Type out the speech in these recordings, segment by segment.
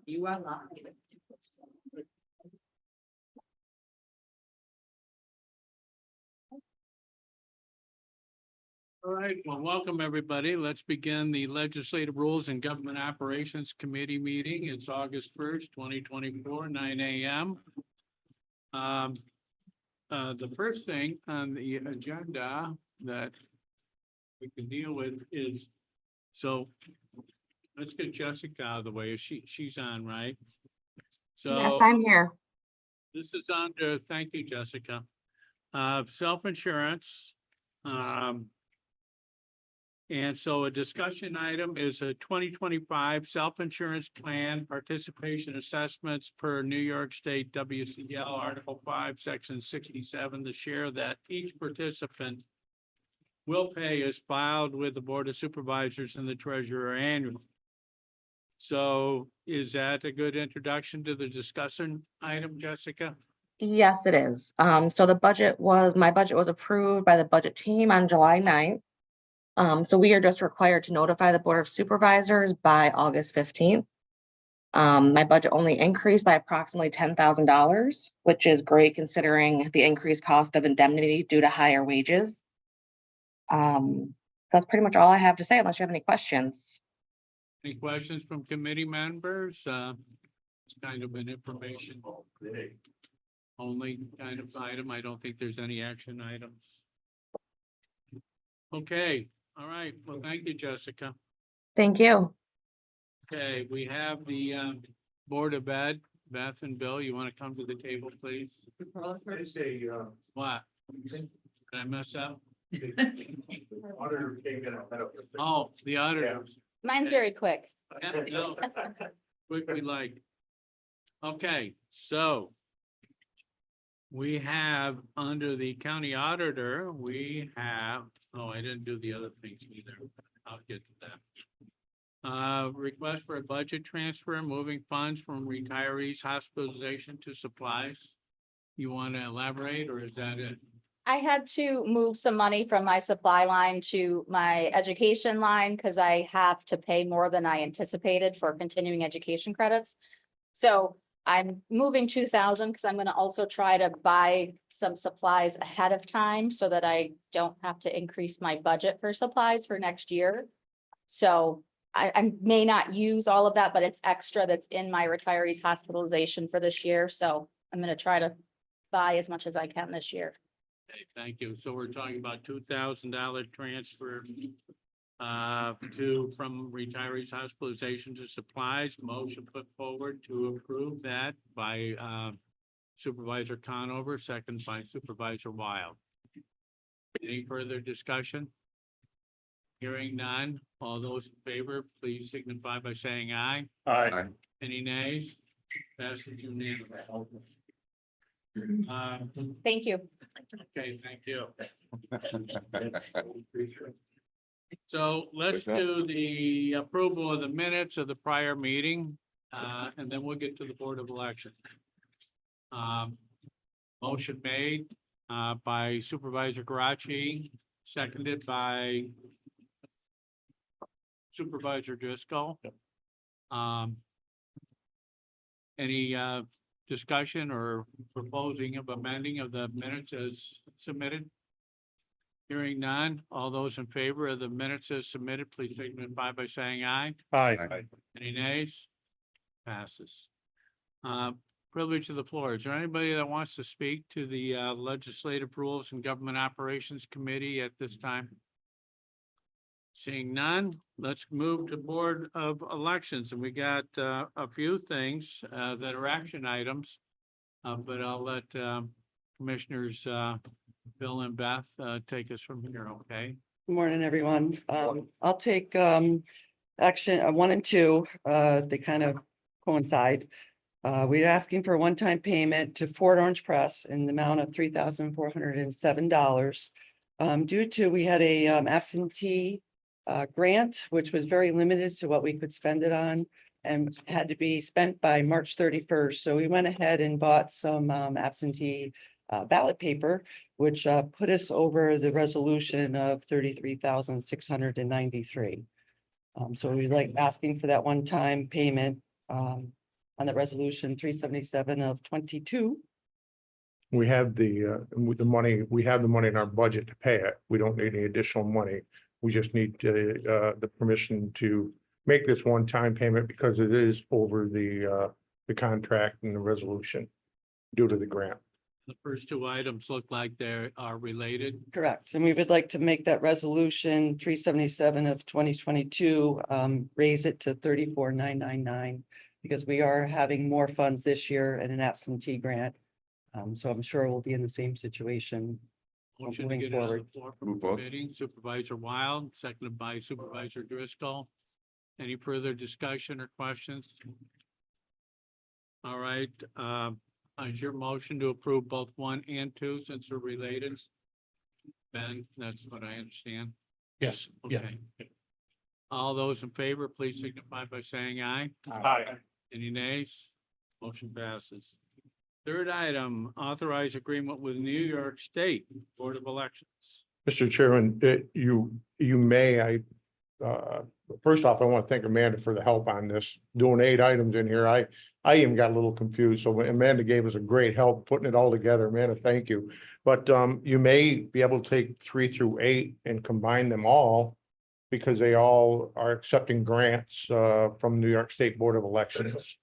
You are live. All right, well, welcome, everybody. Let's begin the Legislative Rules and Government Operations Committee meeting. It's August 1st, 2024, 9 a.m. The first thing on the agenda that we can deal with is, so let's get Jessica out of the way. She's on, right? So Yes, I'm here. this is under, thank you, Jessica, self-insurance. And so a discussion item is a 2025 self-insurance plan participation assessments per New York State WCL Article 5, Section 67. The share that each participant will pay is filed with the Board of Supervisors and the Treasurer annually. So is that a good introduction to the discussion item, Jessica? Yes, it is. So my budget was approved by the budget team on July 9th. So we are just required to notify the Board of Supervisors by August 15th. My budget only increased by approximately $10,000, which is great considering the increased cost of indemnity due to higher wages. That's pretty much all I have to say unless you have any questions. Any questions from committee members? It's kind of an information only kind of item. I don't think there's any action items. Okay, all right. Well, thank you, Jessica. Thank you. Okay, we have the Board of Ed. Beth and Bill, you want to come to the table, please? What? Did I mess up? Oh, the auditor. Mine's very quick. Yeah, no. Quickly like. Okay, so we have under the county auditor, we have, oh, I didn't do the other things either. I'll get to that. Request for a budget transfer, moving funds from retirees hospitalization to supplies. You want to elaborate, or is that it? I had to move some money from my supply line to my education line because I have to pay more than I anticipated for continuing education credits. So I'm moving 2,000 because I'm going to also try to buy some supplies ahead of time so that I don't have to increase my budget for supplies for next year. So I may not use all of that, but it's extra that's in my retirees hospitalization for this year. So I'm going to try to buy as much as I can this year. Okay, thank you. So we're talking about $2,000 transfer from retirees hospitalization to supplies. Motion put forward to approve that by Supervisor Conover, second by Supervisor Wild. Any further discussion? Hearing none. All those in favor, please signify by saying aye. Aye. Any nays? Passes unanimously. Thank you. Okay, thank you. So let's do the approval of the minutes of the prior meeting, and then we'll get to the Board of Elections. Motion made by Supervisor Garachi, seconded by Supervisor Driscoll. Any discussion or proposing of amending of the minutes as submitted? Hearing none, all those in favor of the minutes as submitted, please signify by saying aye. Aye. Any nays? Passes. Privilege of the floor. Is there anybody that wants to speak to the Legislative Rules and Government Operations Committee at this time? Seeing none, let's move to Board of Elections, and we got a few things that are action items, but I'll let Commissioners Bill and Beth take us from here, okay? Good morning, everyone. I'll take action 1 and 2. They kind of coincide. We're asking for a one-time payment to Fort Orange Press in the amount of $3,407. Due to we had a absentee grant, which was very limited to what we could spend it on and had to be spent by March 31st. So we went ahead and bought some absentee ballot paper, which put us over the resolution of 33,693. So we'd like asking for that one-time payment on the resolution 377 of 22. We have with the money, we have the money in our budget to pay it. We don't need any additional money. We just need the permission to make this one-time payment because it is over the contract and the resolution due to the grant. The first two items look like they are related. Correct. And we would like to make that resolution 377 of 2022, raise it to 34,999 because we are having more funds this year and an absentee grant. So I'm sure we'll be in the same situation. Motion to Moving get it on the forward. floor from Move both. committee, Supervisor Wild, seconded by Supervisor Driscoll. Any further discussion or questions? All right, is your motion to approve both 1 and 2 since they're related? Ben, that's what I understand. Yes. Okay. All those in favor, please signify by saying aye. Aye. Any nays? Motion passes. Third item, authorize agreement with New York State Board of Elections. Mr. Chairman, you may, first off, I want to thank Amanda for the help on this, doing 8 items in here. I even got a little confused. So Amanda gave us a great help putting it all together. Amanda, thank you. But you may be able to take 3 through 8 and combine them all because they all are accepting grants from New York State Board of Elections.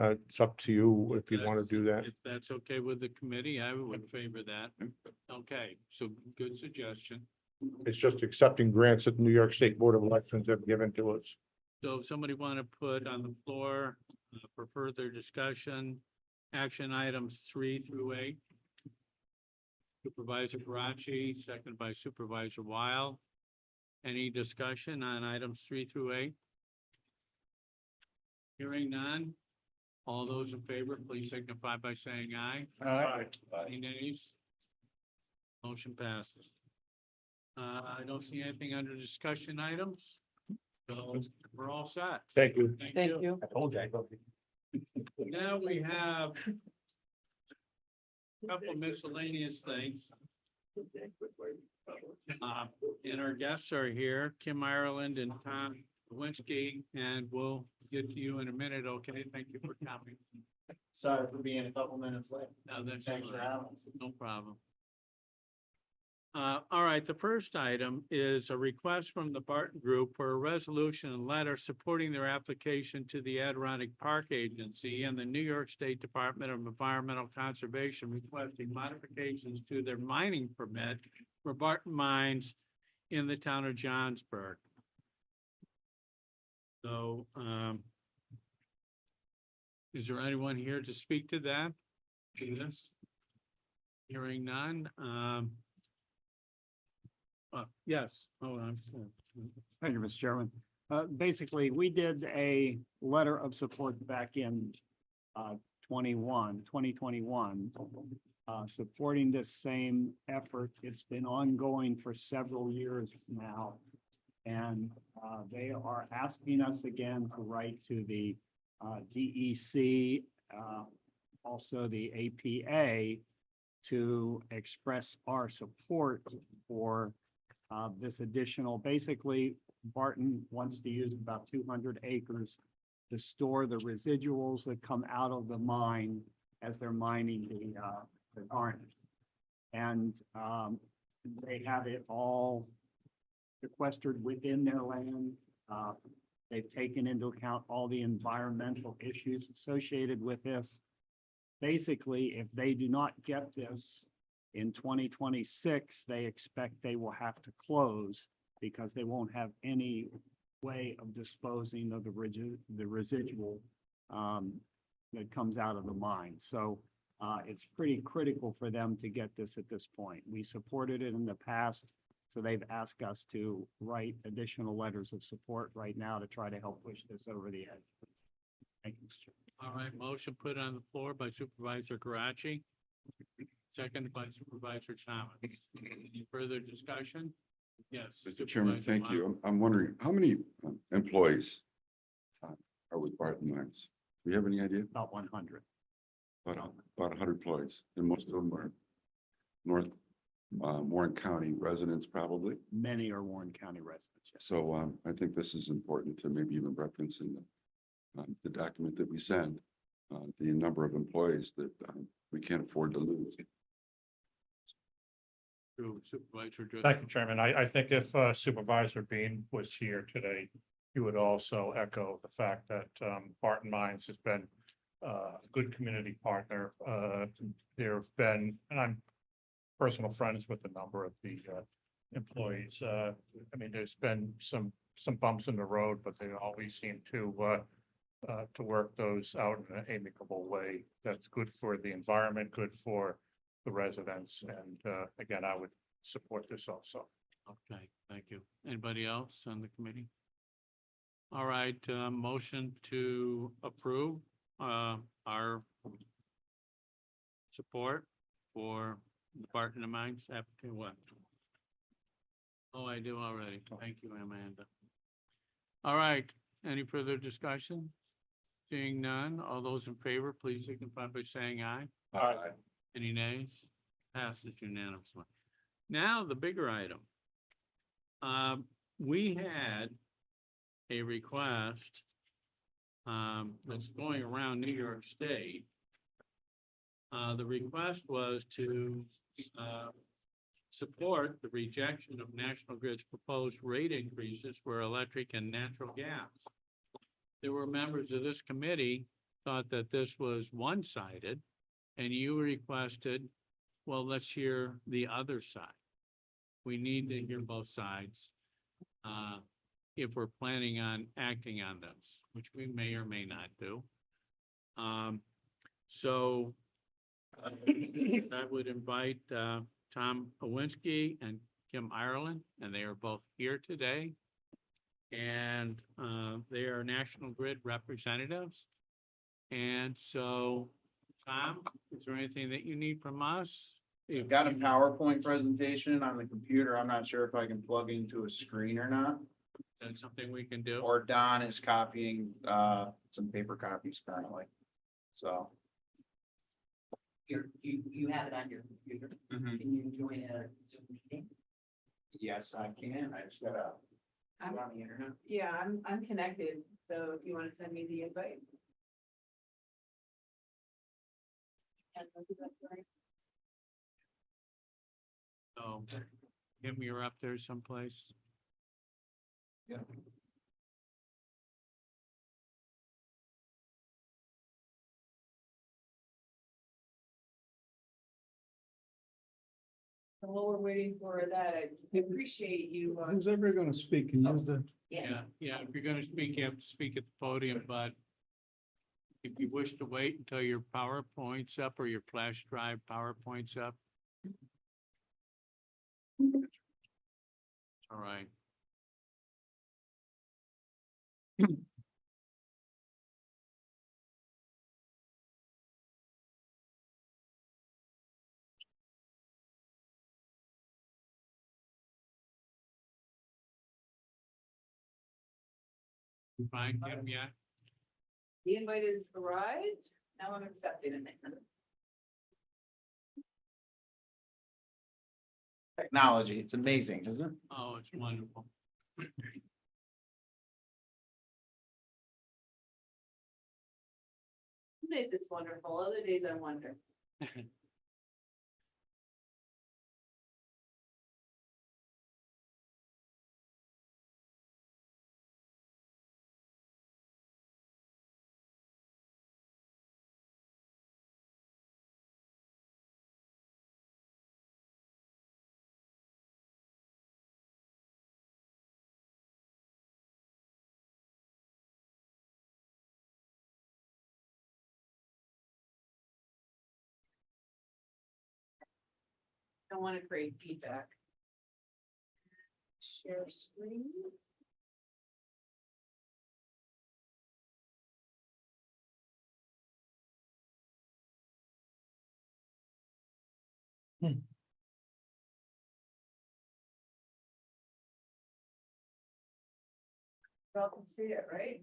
It's up to you if you want to do that. If that's okay with the committee, I would favor that. Okay, so good suggestion. It's just accepting grants that the New York State Board of Elections have given to us. So if somebody want to put on the floor for further discussion, action items 3 through 8. Supervisor Karachi, second by Supervisor Wild. Any discussion on items 3 through 8? Hearing none. All those in favor, please signify by saying aye. Aye. Any nays? Motion passes. I don't see anything under discussion items. So we're all set. Thank you. Thank you. I told you. Now we have a couple miscellaneous things. And our guests are here, Kim Ireland and Tom Lewinsky, and we'll get to you in a minute, okay? Thank you for coming. Sorry for being a couple minutes late. No, that's Thanks all for right. having us. No problem. All right, the first item is a request from the Barton Group for a resolution and letter supporting their application to the Adirondack Park Agency and the New York State Department of Environmental Conservation requesting modifications to their mining permit for Barton Mines in the town of Johnsburg. So, is there anyone here to speak to that? To this? Hearing none, yes, hold on. Thank you, Mr. Chairman. Basically, we did a letter of support back in 2021, supporting this same effort. It's been ongoing for several years now. And they are asking us again to write to the DEC, also the APA, to express our support for this additional. Basically, Barton wants to use about 200 acres to store the residuals that come out of the mine as they're mining the garnet. And they have it all sequestered within their land. They've taken into account all the environmental issues associated with this. Basically, if they do not get this in 2026, they expect they will have to close because they won't have any way of disposing of the residual that comes out of the mine. So it's pretty critical for them to get this at this point. We supported it in the past, so they've asked us to write additional letters of support right now to try to help push this over the edge. Thank you, Mr. All right, motion put on the floor by Supervisor Karachi. Second by Supervisor Thomas. Any further discussion? Yes. Mr. Chairman, Supervisor thank you. Wild. I'm wondering, how many employees are with Barton Mines? Do you have any idea? About 100. About 100 employees, and most of them are North Warren County residents, probably. Many are Warren County residents. Yes. So I think this is important to maybe even reference in the document that we send, the number of employees that we can't afford to lose. To Supervisor Thank Driscoll. you, Chairman. I think if Supervisor Bean was here today, he would also echo the fact that Barton Mines has been a good community partner. There have been, and I'm personal friends with a number of the employees. I mean, there's been some bumps in the road, but they always seem to work those out in an amicable way. That's good for the environment, good for the residents. And again, I would support this also. Okay, thank you. Anybody else on the committee? All right, motion to approve our support for the Department of Mines applicant. What? Oh, I do already. Thank you, Amanda. All right, any further discussion? Seeing none, all those in favor, please signify by saying aye. Aye. Any nays? Passes unanimously. Now, the bigger item. We had a request that's going around New York State. The request was to support the rejection of National Grid's proposed rate increases for electric and natural gas. There were members of this committee thought that this was one-sided, and you requested, well, let's hear the other side. We need to hear both sides if we're planning on acting on this, which we may or may not do. So I would invite Tom Owinski and Kim Ireland, and they are both here today. And they are National Grid representatives. And so, Tom, is there anything that you need from us? You've got a PowerPoint presentation on the computer. I'm not sure if I can plug into a screen or not. That's something we can do. Or Don is copying some paper copies currently. So. You have it on your computer. Mhm. Can you join a Zoom meeting? Yes, I can. I just gotta. I'm on the internet. Yeah, I'm connected, so if you want to send me the invite. So, Kim, you're up there someplace. Yeah. While we're waiting for that, I appreciate you. Who's ever gonna speak? Can use the. Yeah, if you're gonna speak, you have to speak at the podium, but if you wish to wait until your PowerPoint's up or your flash drive PowerPoint's up. All right. You fine, Kim, yeah? The invite is arrived. Now I'm accepting it. Technology, it's amazing, isn't it? Oh, it's wonderful. Some days it's wonderful, other days I wonder. I want to create feedback. Share screen. Y'all can see it, right?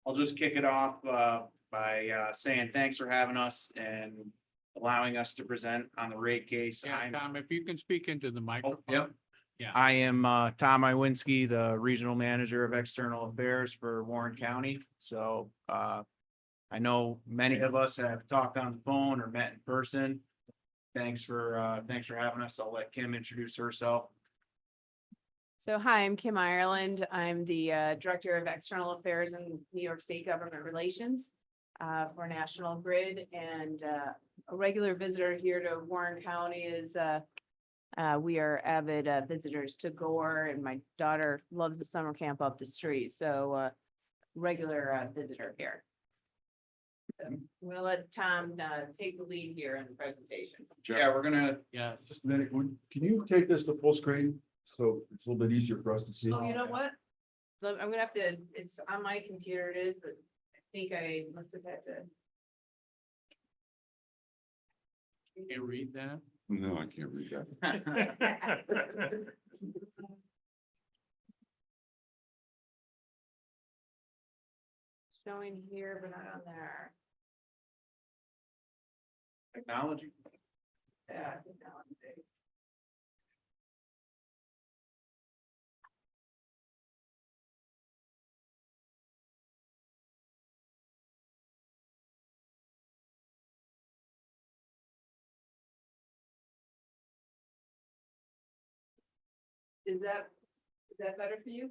I'll just kick it off by saying thanks for having us and allowing us to present on the rate case. Yeah, I'm- Tom, if you can speak into the Oh, microphone. yep. Yeah. I am Tom Iwinski, the Regional Manager of External Affairs for Warren County. So I know many of us have talked on the phone or met in person. Thanks for having us. I'll let Kim introduce herself. So hi, I'm Kim Ireland. I'm the Director of External Affairs and New York State Government Relations for National Grid, and a regular visitor here to Warren County is we are avid visitors to Gore, and my daughter loves the summer camp up the street, so regular visitor here. I'm gonna let Tom take the lead here in the presentation. Yeah, we're gonna, Yes. Just a minute, can you take this to full screen? So it's a little bit easier for us to see. Oh, you know what? I'm gonna have to, it's on my computer, it is, but I think I must have had to. Can you read that? No, I can't read that. Showing here, but not on there. technology. Yeah, I think that one's big. Is that better for you?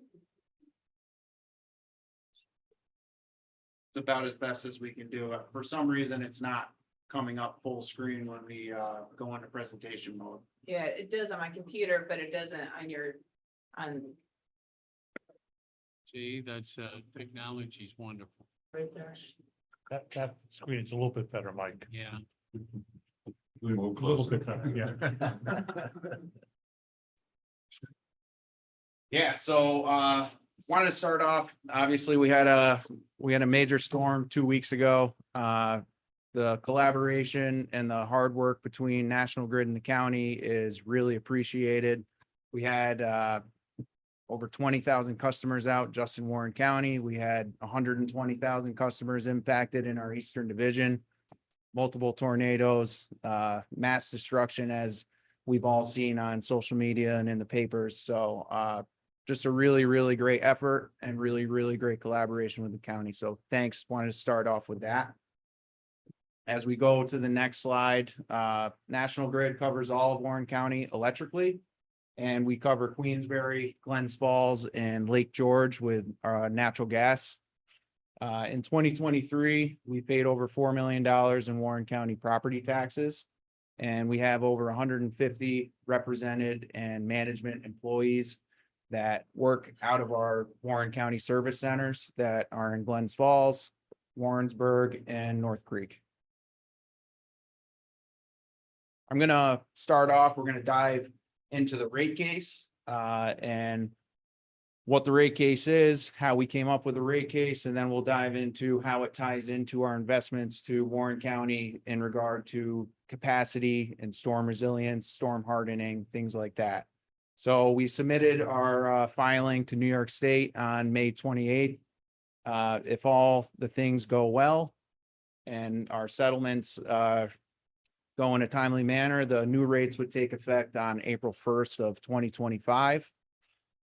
It's about as best as we can do. For some reason, it's not coming up full screen when we go into presentation mode. Yeah, it does on my computer, but it doesn't on your, on See, that's, technology's wonderful. right there. That screen is a little bit better, Mike. Yeah. A little bit better, yeah. Yeah, so wanted to start off, obviously, we had a major storm 2 weeks ago. The collaboration and the hard work between National Grid and the county is really appreciated. We had over 20,000 customers out just in Warren County. We had 120,000 customers impacted in our Eastern Division. Multiple tornadoes, mass destruction, as we've all seen on social media and in the papers. So just a really, really great effort and really, really great collaboration with the county. So thanks. Wanted to start off with that. As we go to the next slide, National Grid covers all of Warren County electrically. And we cover Queensbury, Glens Falls, and Lake George with natural gas. In 2023, we paid over $4 million in Warren County property taxes. And we have over 150 represented and management employees that work out of our Warren County service centers that are in Glens Falls, Warrensburg, and North Creek. I'm gonna start off, we're gonna dive into the rate case and what the rate case is, how we came up with the rate case, and then we'll dive into how it ties into our investments to Warren County in regard to capacity and storm resilience, storm hardening, things like that. So we submitted our filing to New York State on May 28th. If all the things go well and our settlements go in a timely manner, the new rates would take effect on April 1st of 2025.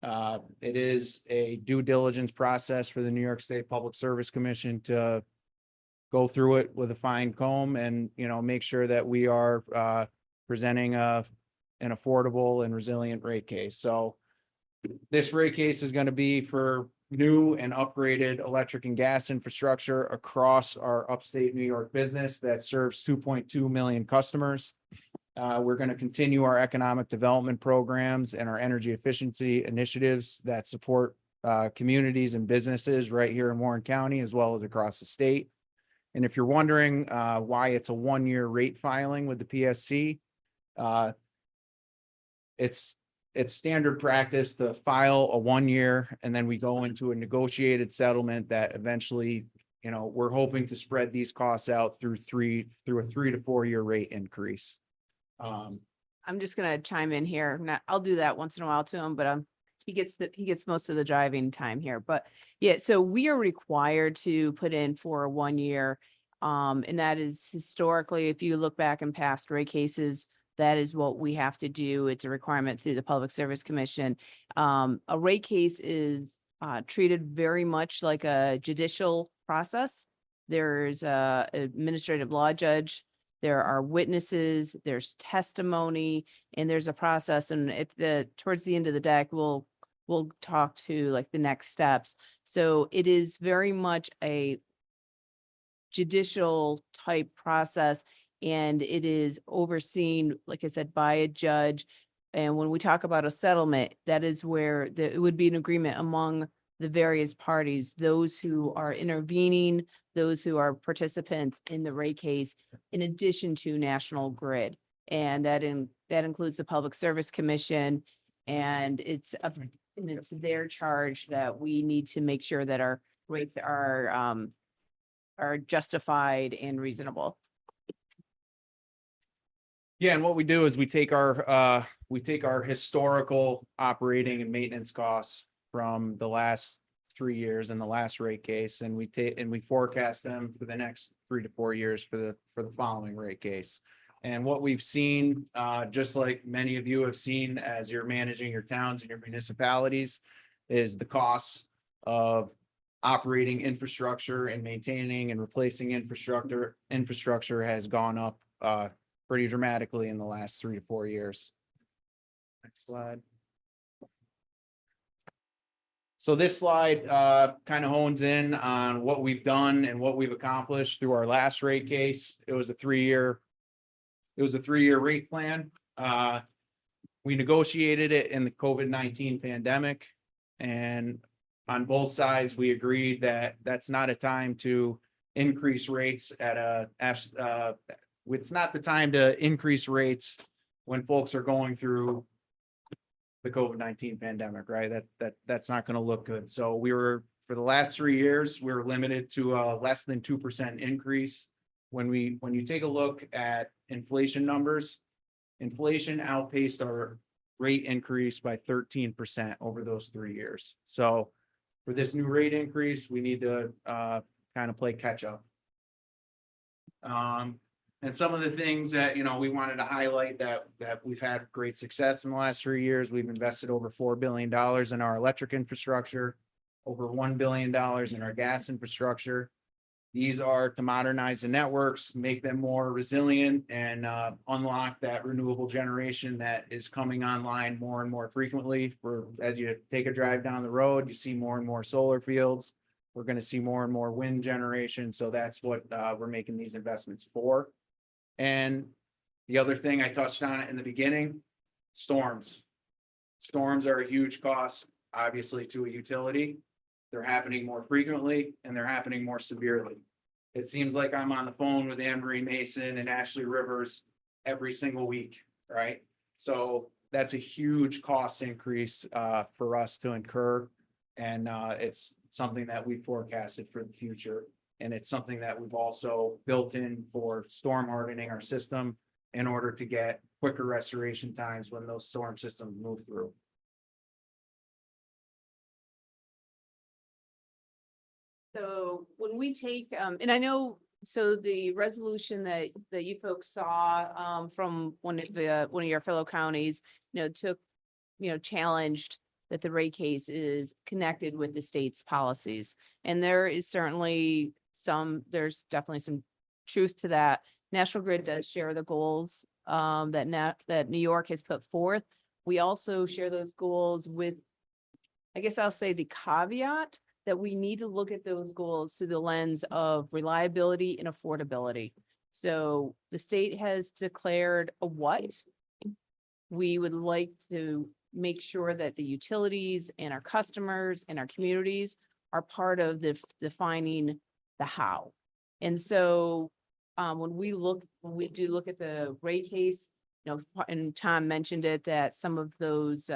It is a due diligence process for the New York State Public Service Commission to go through it with a fine comb and, make sure that we are presenting an affordable and resilient rate case. So this rate case is going to be for new and upgraded electric and gas infrastructure across our upstate New York business that serves 2.2 million customers. We're going to continue our economic development programs and our energy efficiency initiatives that support communities and businesses right here in Warren County, as well as across the state. And if you're wondering why it's a one-year rate filing with the PSC, it's standard practice to file a 1 year and then we go into a negotiated settlement that eventually, we're hoping to spread these costs out through a 3 to 4 year rate increase. I'm just gonna chime in here. I'll do that once in a while to him, but he gets most of the driving time here. But yeah, so we are required to put in for a 1 year. And that is historically, if you look back in past rate cases, that is what we have to do. It's a requirement through the Public Service Commission. A rate case is treated very much like a judicial process. There's a administrative law judge, there are witnesses, there's testimony, and there's a process. And towards the end of the deck, we'll talk to like the next steps. So it is very much a judicial type process, and it is overseen, like I said, by a judge. And when we talk about a settlement, that is where it would be an agreement among the various parties, those who are intervening, those who are participants in the rate case, in addition to National Grid. And that includes the Public Service Commission, and it's their charge that we need to make sure that our rates are justified and reasonable. Yeah, and what we do is we take our historical operating and maintenance costs from the last 3 years in the last rate case, and we forecast them for the next 3 to 4 years for the following rate case. And what we've seen, just like many of you have seen as you're managing your towns and your municipalities, is the costs of operating infrastructure and maintaining and replacing infrastructure has gone up pretty dramatically in the last 3 to 4 years. Next slide. So this slide kind of hones in on what we've done and what we've accomplished through our last rate case. It was a 3-year rate plan. We negotiated it in the COVID-19 pandemic, and on both sides, we agreed that that's not a time to increase rates it's not the time to increase rates when folks are going through the COVID-19 pandemic, right? That's not going to look good. So for the last 3 years, we were limited to a less than 2% increase. When you take a look at inflation numbers, inflation outpaced our rate increase by 13% over those 3 years. So for this new rate increase, we need to kind of play catch up. And some of the things that, we wanted to highlight that we've had great success in the last 3 years, we've invested over $4 billion in our electric infrastructure, over $1 billion in our gas infrastructure. These are to modernize the networks, make them more resilient, and unlock that renewable generation that is coming online more and more frequently. As you take a drive down the road, you see more and more solar fields. We're going to see more and more wind generation. So that's what we're making these investments for. And the other thing I touched on it in the beginning, storms. Storms are a huge cost, obviously, to a utility. They're happening more frequently and they're happening more severely. It seems like I'm on the phone with Anne Marie Mason and Ashley Rivers every single week, right? So that's a huge cost increase for us to incur. And it's something that we forecasted for the future. And it's something that we've also built in for storm hardening our system in order to get quicker restoration times when those storm systems move through. So when we take, and I know, so the resolution that you folks saw from one of your fellow counties, challenged that the rate case is connected with the state's policies. And there's definitely some truth to that. National Grid does share the goals that New York has put forth. We also share those goals with, I guess I'll say, the caveat that we need to look at those goals through the lens of reliability and affordability. So the state has declared a what. We would like to make sure that the utilities and our customers and our communities are part of the defining the how. And so when we do look at the rate case, and Tom mentioned it, that some of those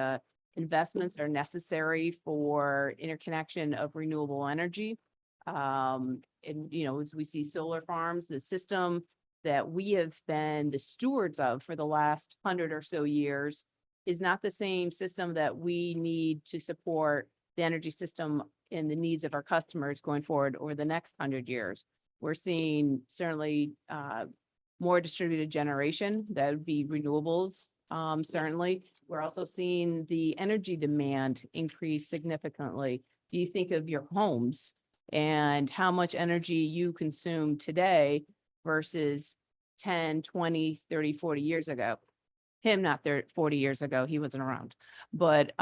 investments are necessary for interconnection of renewable energy. And, as we see solar farms, the system that we have been the stewards of for the last 100 or so years is not the same system that we need to support the energy system and the needs of our customers going forward over the next 100 years. We're seeing certainly more distributed generation. That would be renewables, certainly. We're also seeing the energy demand increase significantly. If you think of your homes and how much energy you consume today versus 10, 20, 30, 40 years ago. Him, not 30, 40 years ago, he wasn't around. But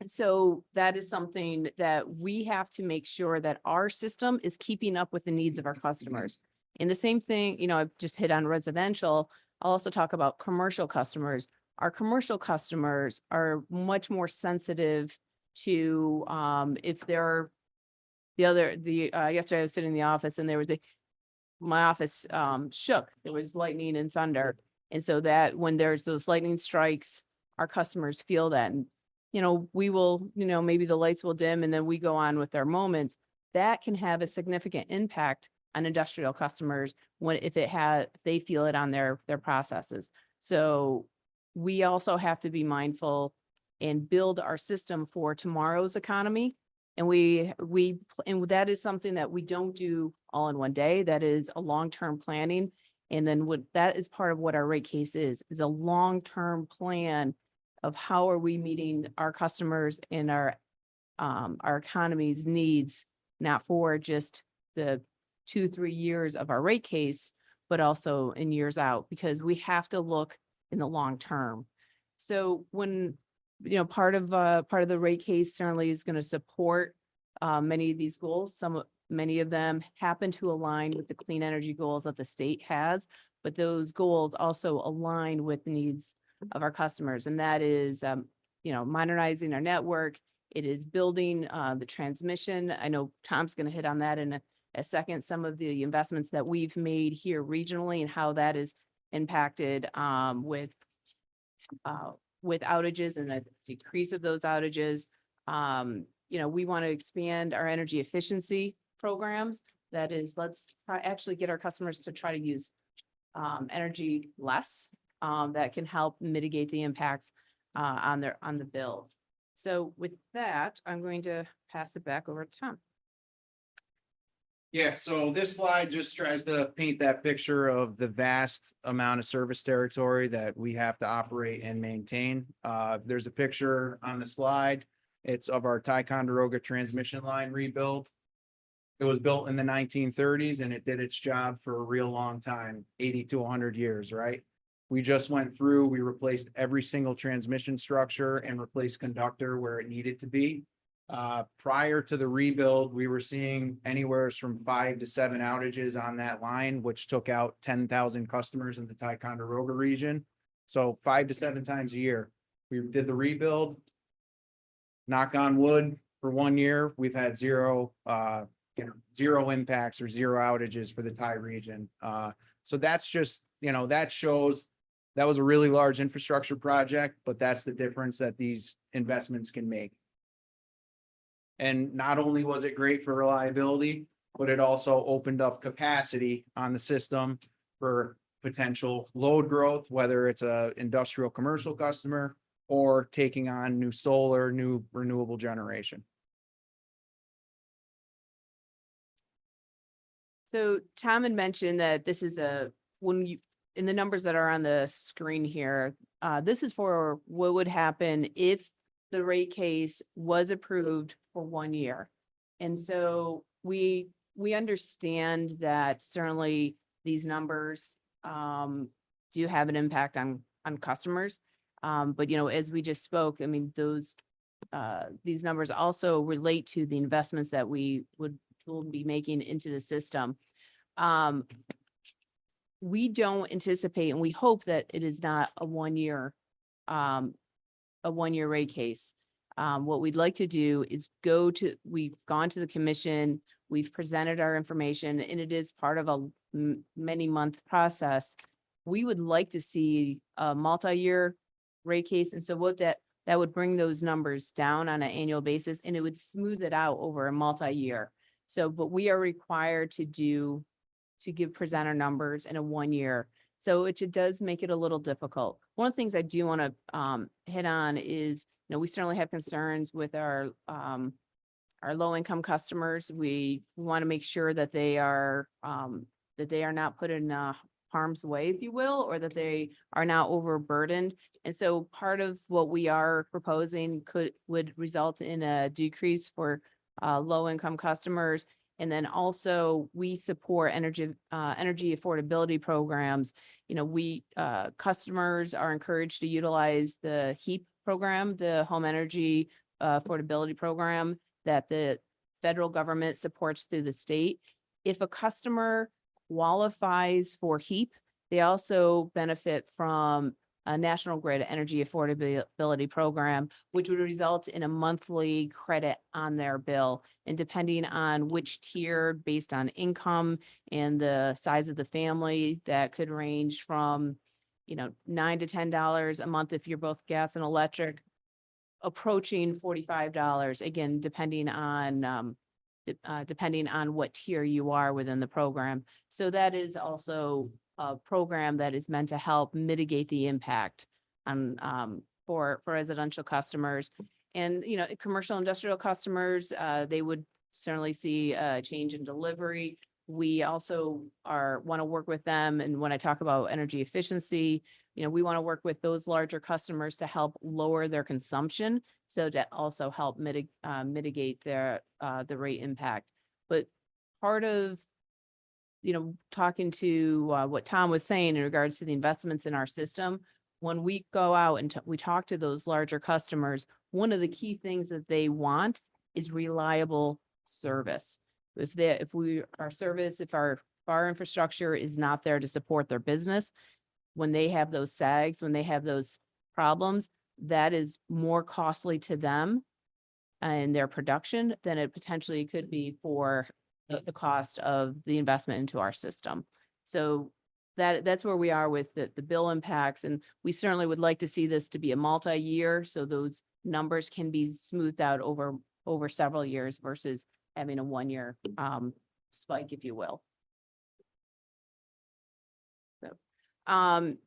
so that is something that we have to make sure that our system is keeping up with the needs of our customers. And the same thing, you know, I've just hit on residential. I'll also talk about commercial customers. Our commercial customers are much more sensitive to if they're yesterday I was sitting in the office and there was my office shook. There was lightning and thunder. And so that when there's those lightning strikes, our customers feel that. And, you know, we will, you know, maybe the lights will dim and then we go on with our moments. That can have a significant impact on industrial customers if they feel it on their processes. So we also have to be mindful and build our system for tomorrow's economy. And and that is something that we don't do all in one day. That is a long-term planning. And then that is part of what our rate case is a long-term plan of how are we meeting our customers and our economy's needs, not for just the 2-3 years of our rate case, but also in years out, because we have to look in the long term. So when, you know, part of the rate case certainly is going to support many of these goals. Many of them happen to align with the clean energy goals that the state has, but those goals also align with the needs of our customers. And that is, you know, modernizing our network. It is building the transmission. I know Tom's going to hit on that in a second, some of the investments that we've made here regionally and how that is impacted with outages and a decrease of those outages. You know, we want to expand our energy efficiency programs. That is, let's actually get our customers to try to use energy less. That can help mitigate the impacts on the bills. So with that, I'm going to pass it back over to Tom. Yeah, so this slide just tries to paint that picture of the vast amount of service territory that we have to operate and maintain. There's a picture on the slide. It's of our Ticonderoga transmission line rebuild. It was built in the 1930s and it did its job for a real long time, 80 to 100 years, right? We just went through, we replaced every single transmission structure and replaced conductor where it needed to be. Prior to the rebuild, we were seeing anywhere from 5 to 7 outages on that line, which took out 10,000 customers in the Ticonderoga region. So 5 to 7 times a year. We did the rebuild. Knock on wood, for 1 year, we've had zero impacts or zero outages for the Ti region. So that's just, you know, that shows that was a really large infrastructure project, but that's the difference that these investments can make. And not only was it great for reliability, but it also opened up capacity on the system for potential load growth, whether it's a industrial commercial customer or taking on new solar, new renewable generation. So Tom had mentioned that this is in the numbers that are on the screen here, this is for what would happen if the rate case was approved for 1 year. And so we understand that certainly these numbers do have an impact on customers. But, you know, as we just spoke, I mean, these numbers also relate to the investments that we will be making into the system. We don't anticipate, and we hope that it is not a 1 year rate case. What we'd like to do is we've gone to the commission, we've presented our information, and it is part of a many-month process. We would like to see a multi-year rate case. And so what that would bring those numbers down on an annual basis, and it would smooth it out over a multi-year. So, but we are required to present our numbers in a 1 year. So it does make it a little difficult. One of the things I do want to hit on is, you know, we certainly have concerns with our low-income customers. We want to make sure that they are not put in harm's way, if you will, or that they are now overburdened. And so part of what we are proposing would result in a decrease for low-income customers. And then also we support energy affordability programs. You know, customers are encouraged to utilize the HEAP program, the Home Energy Affordability Program that the federal government supports through the state. If a customer qualifies for HEAP, they also benefit from a National Grid Energy Affordability Program, which would result in a monthly credit on their bill. And depending on which tier, based on income and the size of the family, that could range from, you know, $9 to $10 a month if you're both gas and electric, approaching $45, again, depending on what tier you are within the program. So that is also a program that is meant to help mitigate the impact on for residential customers. And, you know, commercial industrial customers, they would certainly see a change in delivery. We also want to work with them. And when I talk about energy efficiency, you know, we want to work with those larger customers to help lower their consumption. So to also help mitigate the rate impact. But part of, you know, talking to what Tom was saying in regards to the investments in our system, when we go out and we talk to those larger customers, one of the key things that they want is reliable service. If our infrastructure is not there to support their business, when they have those sags, when they have those problems, that is more costly to them and their production than it potentially could be for the cost of the investment into our system. So that's where we are with the bill impacts. And we certainly would like to see this to be a multi-year, so those numbers can be smoothed out over several years versus having a 1-year spike, if you will. So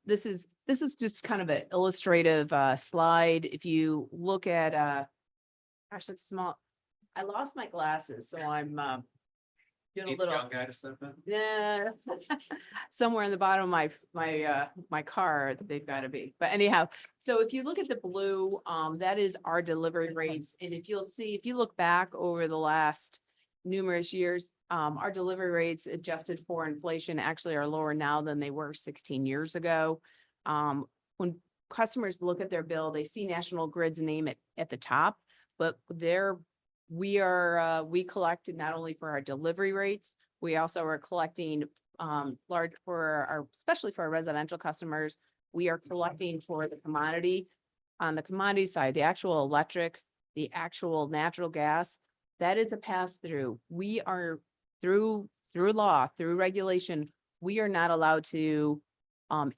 this is just kind of an illustrative slide. If you look at gosh, it's small. I lost my glasses, so I'm doing a little guy to step in? yeah, somewhere in the bottom of my car, they've got to be. But anyhow, so if you look at the blue, that is our delivery rates. And if you look back over the last numerous years, our delivery rates adjusted for inflation actually are lower now than they were 16 years ago. When customers look at their bill, they see National Grid's name at the top, but we collected not only for our delivery rates, we also are collecting especially for our residential customers, we are collecting for the commodity. On the commodity side, the actual electric, the actual natural gas, that is a pass-through. We are through law, through regulation, we are not allowed to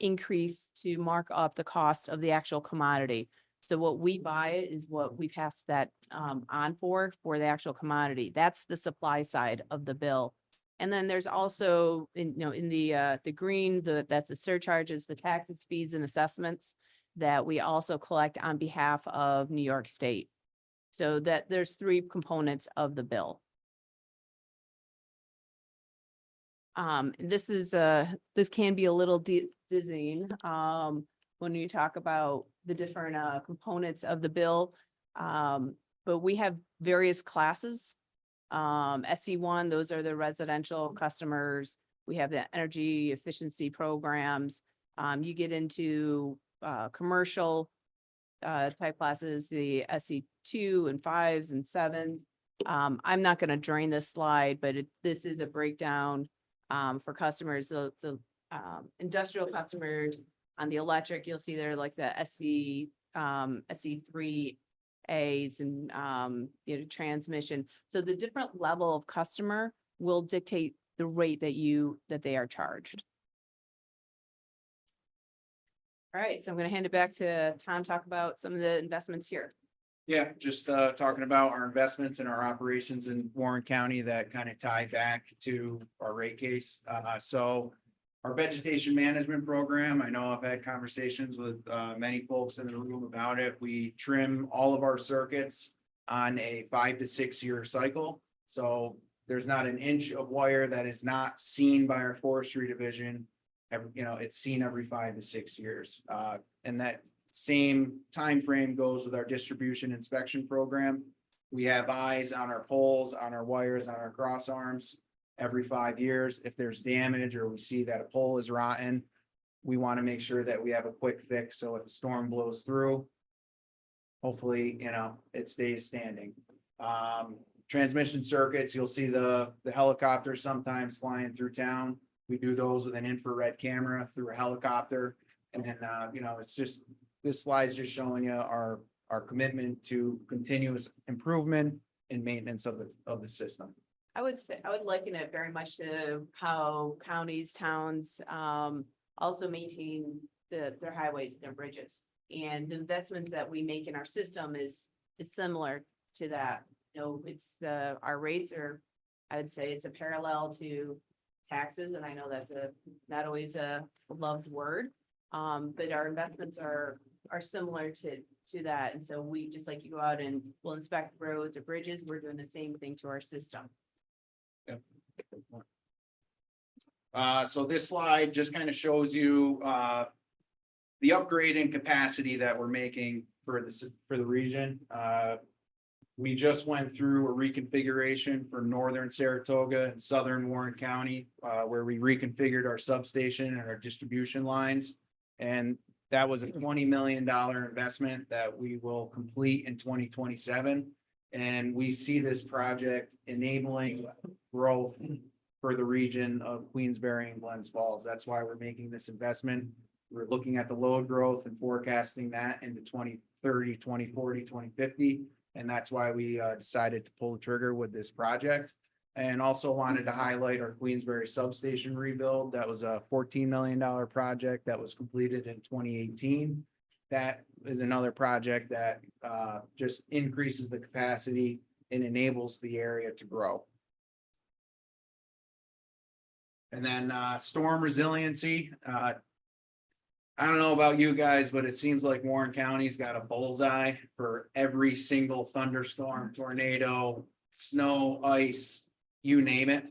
increase to mark up the cost of the actual commodity. So what we buy is what we pass that on for the actual commodity. That's the supply side of the bill. And then there's also in the green, that's the surcharges, the taxes, fees, and assessments that we also collect on behalf of New York State. So that there's 3 components of the bill. This can be a little dizzying when you talk about the different components of the bill. But we have various classes. SE1, those are the residential customers. We have the energy efficiency programs. You get into commercial type classes, the SE2 and 5s and 7s. I'm not going to drain this slide, but this is a breakdown for customers. The industrial customers on the electric, you'll see there like the SE3As and transmission. So the different level of customer will dictate the rate that they are charged. All right, so I'm going to hand it back to Tom, talk about some of the investments here. Yeah, just talking about our investments and our operations in Warren County that kind of tie back to our rate case. So our vegetation management program, I know I've had conversations with many folks in the room about it. We trim all of our circuits on a 5 to 6 year cycle. So there's not an inch of wire that is not seen by our forestry division it's seen every 5 to 6 years. And that same time frame goes with our distribution inspection program. We have eyes on our poles, on our wires, on our cross arms every 5 years. If there's damage or we see that a pole is rotten, we want to make sure that we have a quick fix. So if a storm blows through, hopefully, it stays standing. Transmission circuits, you'll see the helicopters sometimes flying through town. We do those with an infrared camera through a helicopter. And then, it's just, this slide's just showing you our commitment to continuous improvement and maintenance of the system. I would liken it very much to how counties, towns, also maintain their highways and their bridges. And the investments that we make in our system is similar to that. It's our rates are, I would say it's a parallel to taxes, and I know that's not always a loved word. But our investments are similar to that. And so we, just like you go out and we'll inspect roads or bridges, we're doing the same thing to our system. So this slide just kind of shows you, the upgrade in capacity that we're making for the region. We just went through a reconfiguration for northern Saratoga and southern Warren County, where we reconfigured our substation and our distribution lines. And that was a $20 million investment that we will complete in 2027. And we see this project enabling growth for the region of Queensbury and Glens Falls. That's why we're making this investment. We're looking at the load growth and forecasting that into 2030, 2040, 2050. And that's why we decided to pull the trigger with this project. And also wanted to highlight our Queensbury substation rebuild. That was a $14 million project that was completed in 2018. That is another project that just increases the capacity and enables the area to grow. And then storm resiliency. I don't know about you guys, but it seems like Warren County's got a bullseye for every single thunderstorm, tornado, snow, ice, you name it.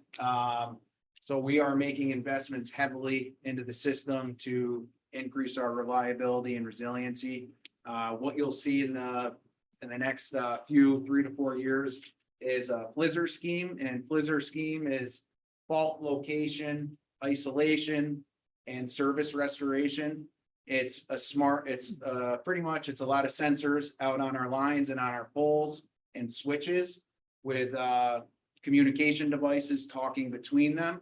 So we are making investments heavily into the system to increase our reliability and resiliency. What you'll see in the next few 3 to 4 years is a blizzard scheme, and blizzard scheme is fault location, isolation, and service restoration. It's pretty much, it's a lot of sensors out on our lines and on our poles and switches with communication devices talking between them.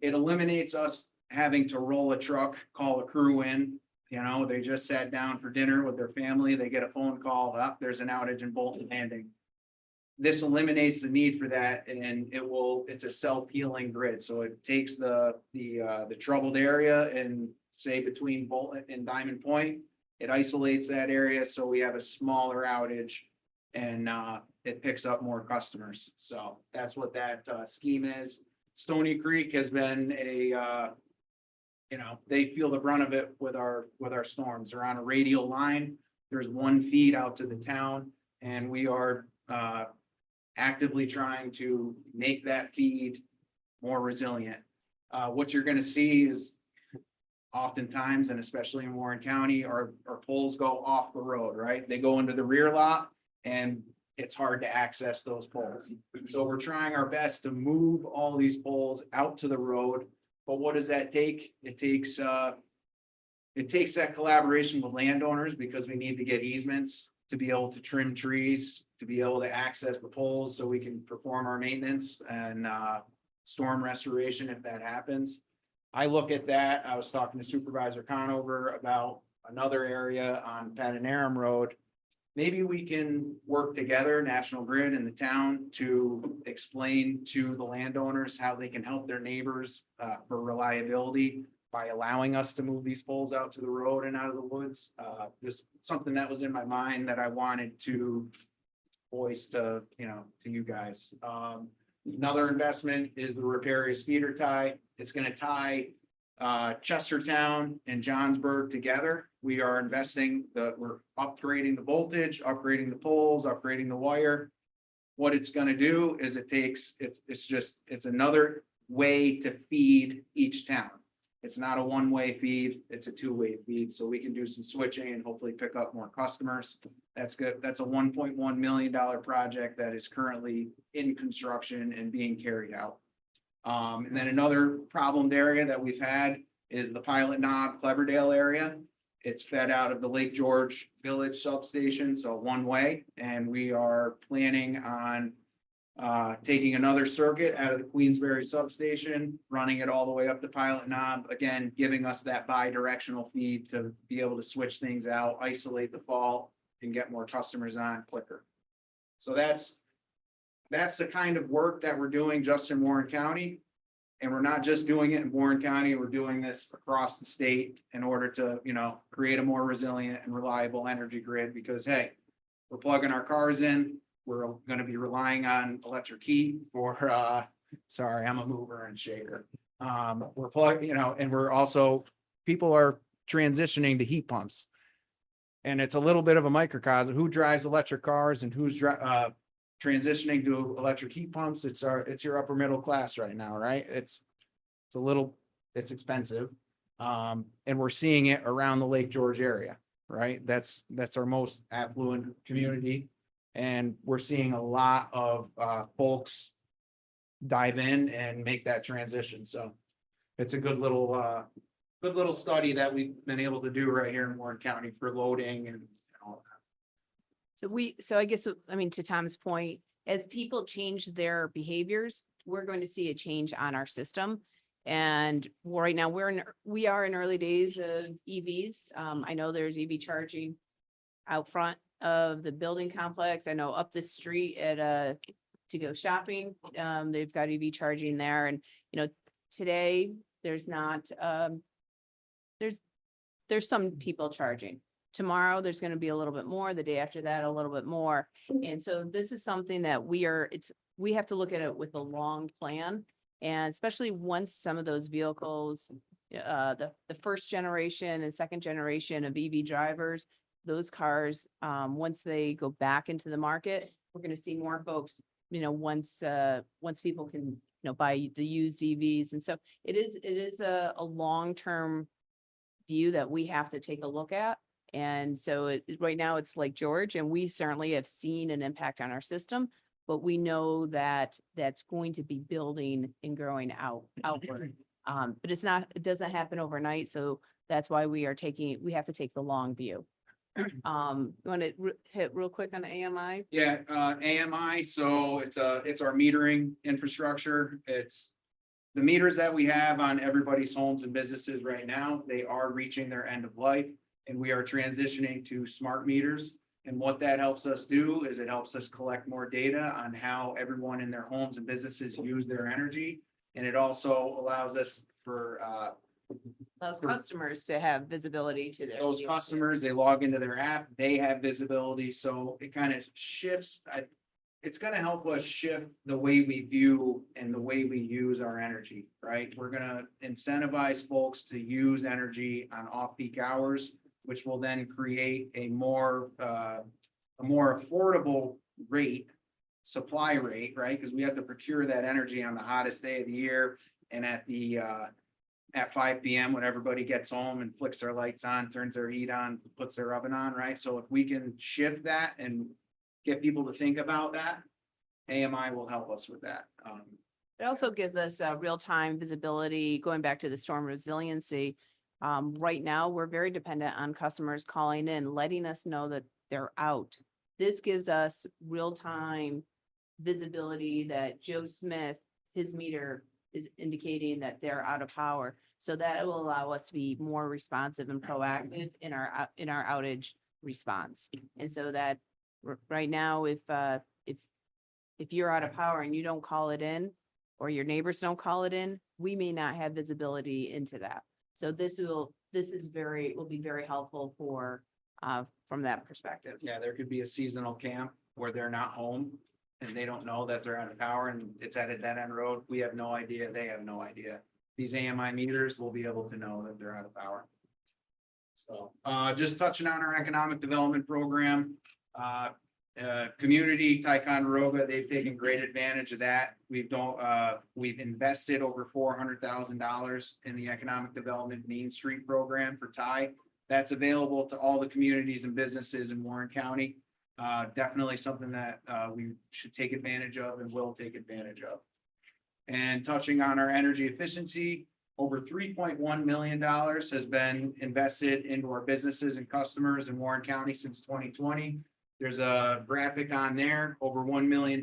It eliminates us having to roll a truck, call a crew in. They just sat down for dinner with their family. They get a phone call up, there's an outage in Bolton Landing. This eliminates the need for that, and it's a self-healing grid. So it takes the troubled area and say between Bolton and Diamond Point, it isolates that area. So we have a smaller outage and it picks up more customers. So that's what that scheme is. Stony Creek has been they feel the brunt of it with our storms. They're on a radial line. There's one feed out to the town, and we are actively trying to make that feed more resilient. What you're going to see is oftentimes, and especially in Warren County, our poles go off the road, right? They go into the rear lot, and it's hard to access those poles. So we're trying our best to move all these poles out to the road. But what does that take? It takes that collaboration with landowners, because we need to get easements to be able to trim trees, to be able to access the poles so we can perform our maintenance and storm restoration if that happens. I look at that. I was talking to Supervisor Conover about another area on Padanaram Road. Maybe we can work together, National Grid and the town, to explain to the landowners how they can help their neighbors for reliability by allowing us to move these poles out to the road and out of the woods. Just something that was in my mind that I wanted to voice to you guys. Another investment is the Riparious feeder tie. It's going to tie Chestertown and Johnsburg together. We are we're upgrading the voltage, upgrading the poles, upgrading the wire. What it's going to do is it's another way to feed each town. It's not a one-way feed, it's a two-way feed, so we can do some switching and hopefully pick up more customers. That's good. That's a $1.1 million project that is currently in construction and being carried out. And then another problemed area that we've had is the Pilot Knob, Cleverdale area. It's fed out of the Lake George Village substation, so one way, and we are planning on taking another circuit out of the Queensbury substation, running it all the way up to Pilot Knob, again, giving us that bi-directional feed to be able to switch things out, isolate the fault, and get more customers on quicker. So that's the kind of work that we're doing just in Warren County. And we're not just doing it in Warren County, we're doing this across the state in order to, create a more resilient and reliable energy grid, because hey, we're plugging our cars in, we're gonna be relying on electric heat for, sorry, I'm a mover and shaker. We're plugging, and we're also, people are transitioning to heat pumps. And it's a little bit of a microcosm, who drives electric cars and who's transitioning to electric heat pumps. It's your upper middle class right now, right? It's expensive. And we're seeing it around the Lake George area, right? That's our most affluent community. And we're seeing a lot of folks dive in and make that transition. So it's a good little study that we've been able to do right here in Warren County for loading and all that. So I guess, I mean, to Tom's point, as people change their behaviors, we're going to see a change on our system. And right now we are in early days of EVs. I know there's EV charging out front of the building complex. I know up the street at to go shopping, they've got EV charging there. And, today there's not, there's some people charging. Tomorrow, there's going to be a little bit more, the day after that, a little bit more. And so this is something that we have to look at it with a long plan. And especially once some of those vehicles, the first generation and second generation of EV drivers, those cars, once they go back into the market, we're going to see more folks, once people can, buy the used EVs. And so it is a long-term view that we have to take a look at. And so right now it's Lake George, and we certainly have seen an impact on our system, but we know that that's going to be building and growing outward. But it doesn't happen overnight. So that's why we have to take the long view. You want to hit real quick on AMI? Yeah, AMI, so it's our metering infrastructure. It's the meters that we have on everybody's homes and businesses right now. They are reaching their end of life, and we are transitioning to smart meters. And what that helps us do is it helps us collect more data on how everyone in their homes and businesses use their energy. And it also allows us for Those customers to have visibility to those customers, they log into their app, they have visibility, so it kind of shifts. It's gonna help us shift the way we view and the way we use our energy, right? We're gonna incentivize folks to use energy on off-peak hours, which will then create a more affordable supply rate, right? Because we have to procure that energy on the hottest day of the year and at 5 p.m. when everybody gets home and flicks their lights on, turns their heat on, puts their oven on, right? So if we can shift that and get people to think about that, AMI will help us with that. It also gives us real-time visibility, going back to the storm resiliency. Right now, we're very dependent on customers calling in, letting us know that they're out. This gives us real-time visibility that Joe Smith, his meter is indicating that they're out of power. So that will allow us to be more responsive and proactive in our outage response. And so that right now, if you're out of power and you don't call it in, or your neighbors don't call it in, we may not have visibility into that. So will be very helpful from that perspective. Yeah, there could be a seasonal camp where they're not home and they don't know that they're out of power and it's at a dead end road. We have no idea. They have no idea. These AMI meters will be able to know that they're out of power. So just touching on our economic development program. Community Ticonderoga, they've taken great advantage of that. We've invested over $400,000 in the Economic Development Main Street Program for Ty. That's available to all the communities and businesses in Warren County. Definitely something that we should take advantage of and will take advantage of. And touching on our energy efficiency, over $3.1 million has been invested into our businesses and customers in Warren County since 2020. There's a graphic on there, over $1 million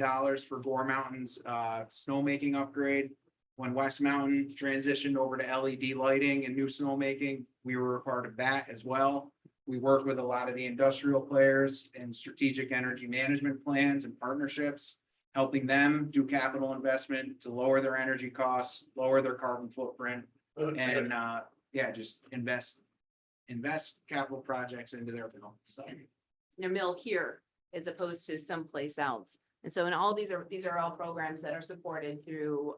for Gore Mountain's snowmaking upgrade. When West Mountain transitioned over to LED lighting and new snowmaking, we were a part of that as well. We work with a lot of the industrial players and strategic energy management plans and partnerships, helping them do capital investment to lower their energy costs, lower their carbon footprint, and just invest capital projects into their bill. So. Their mill here as opposed to someplace else. And so in all these are all programs that are supported through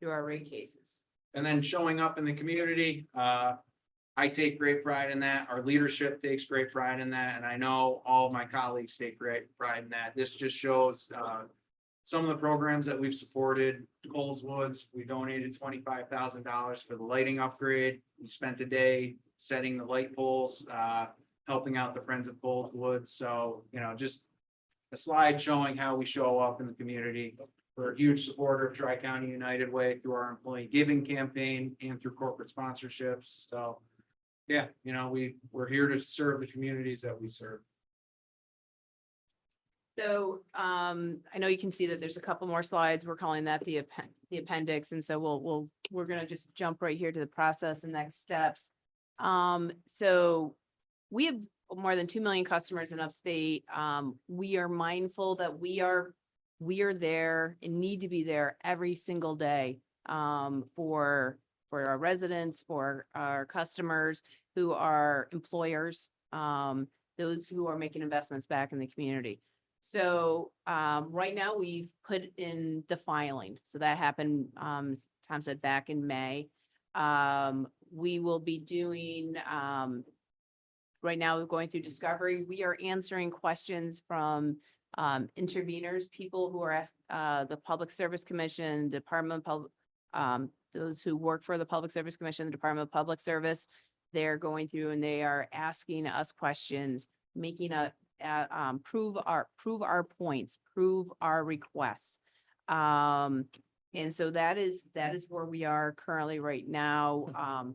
our rate cases. And then showing up in the community, I take great pride in that. Our leadership takes great pride in that. And I know all of my colleagues take great pride in that. This just shows some of the programs that we've supported. Coles Woods, we donated $25,000 for the lighting upgrade. We spent a day setting the light poles, helping out the Friends of Coles Woods. So, just a slide showing how we show up in the community. We're a huge supporter of Tri-County United Way through our employee giving campaign and through corporate sponsorships. So, we're here to serve the communities that we serve. So I know you can see that there's a couple more slides. We're calling that the appendix. And so we're going to just jump right here to the process and next steps. So we have more than 2 million customers in upstate. We are mindful that we are there and need to be there every single day for our residents, for our customers who are employers, those who are making investments back in the community. So right now we've put in the filing. So that happened, Tom said, back in May. We will be doing, right now we're going through discovery. We are answering questions from interveners, people who are asked, the Public Service Commission, Department of Public, those who work for the Public Service Commission, the Department of Public Service. They're going through and they are asking us questions, making prove our points, prove our requests. And so that is where we are currently right now.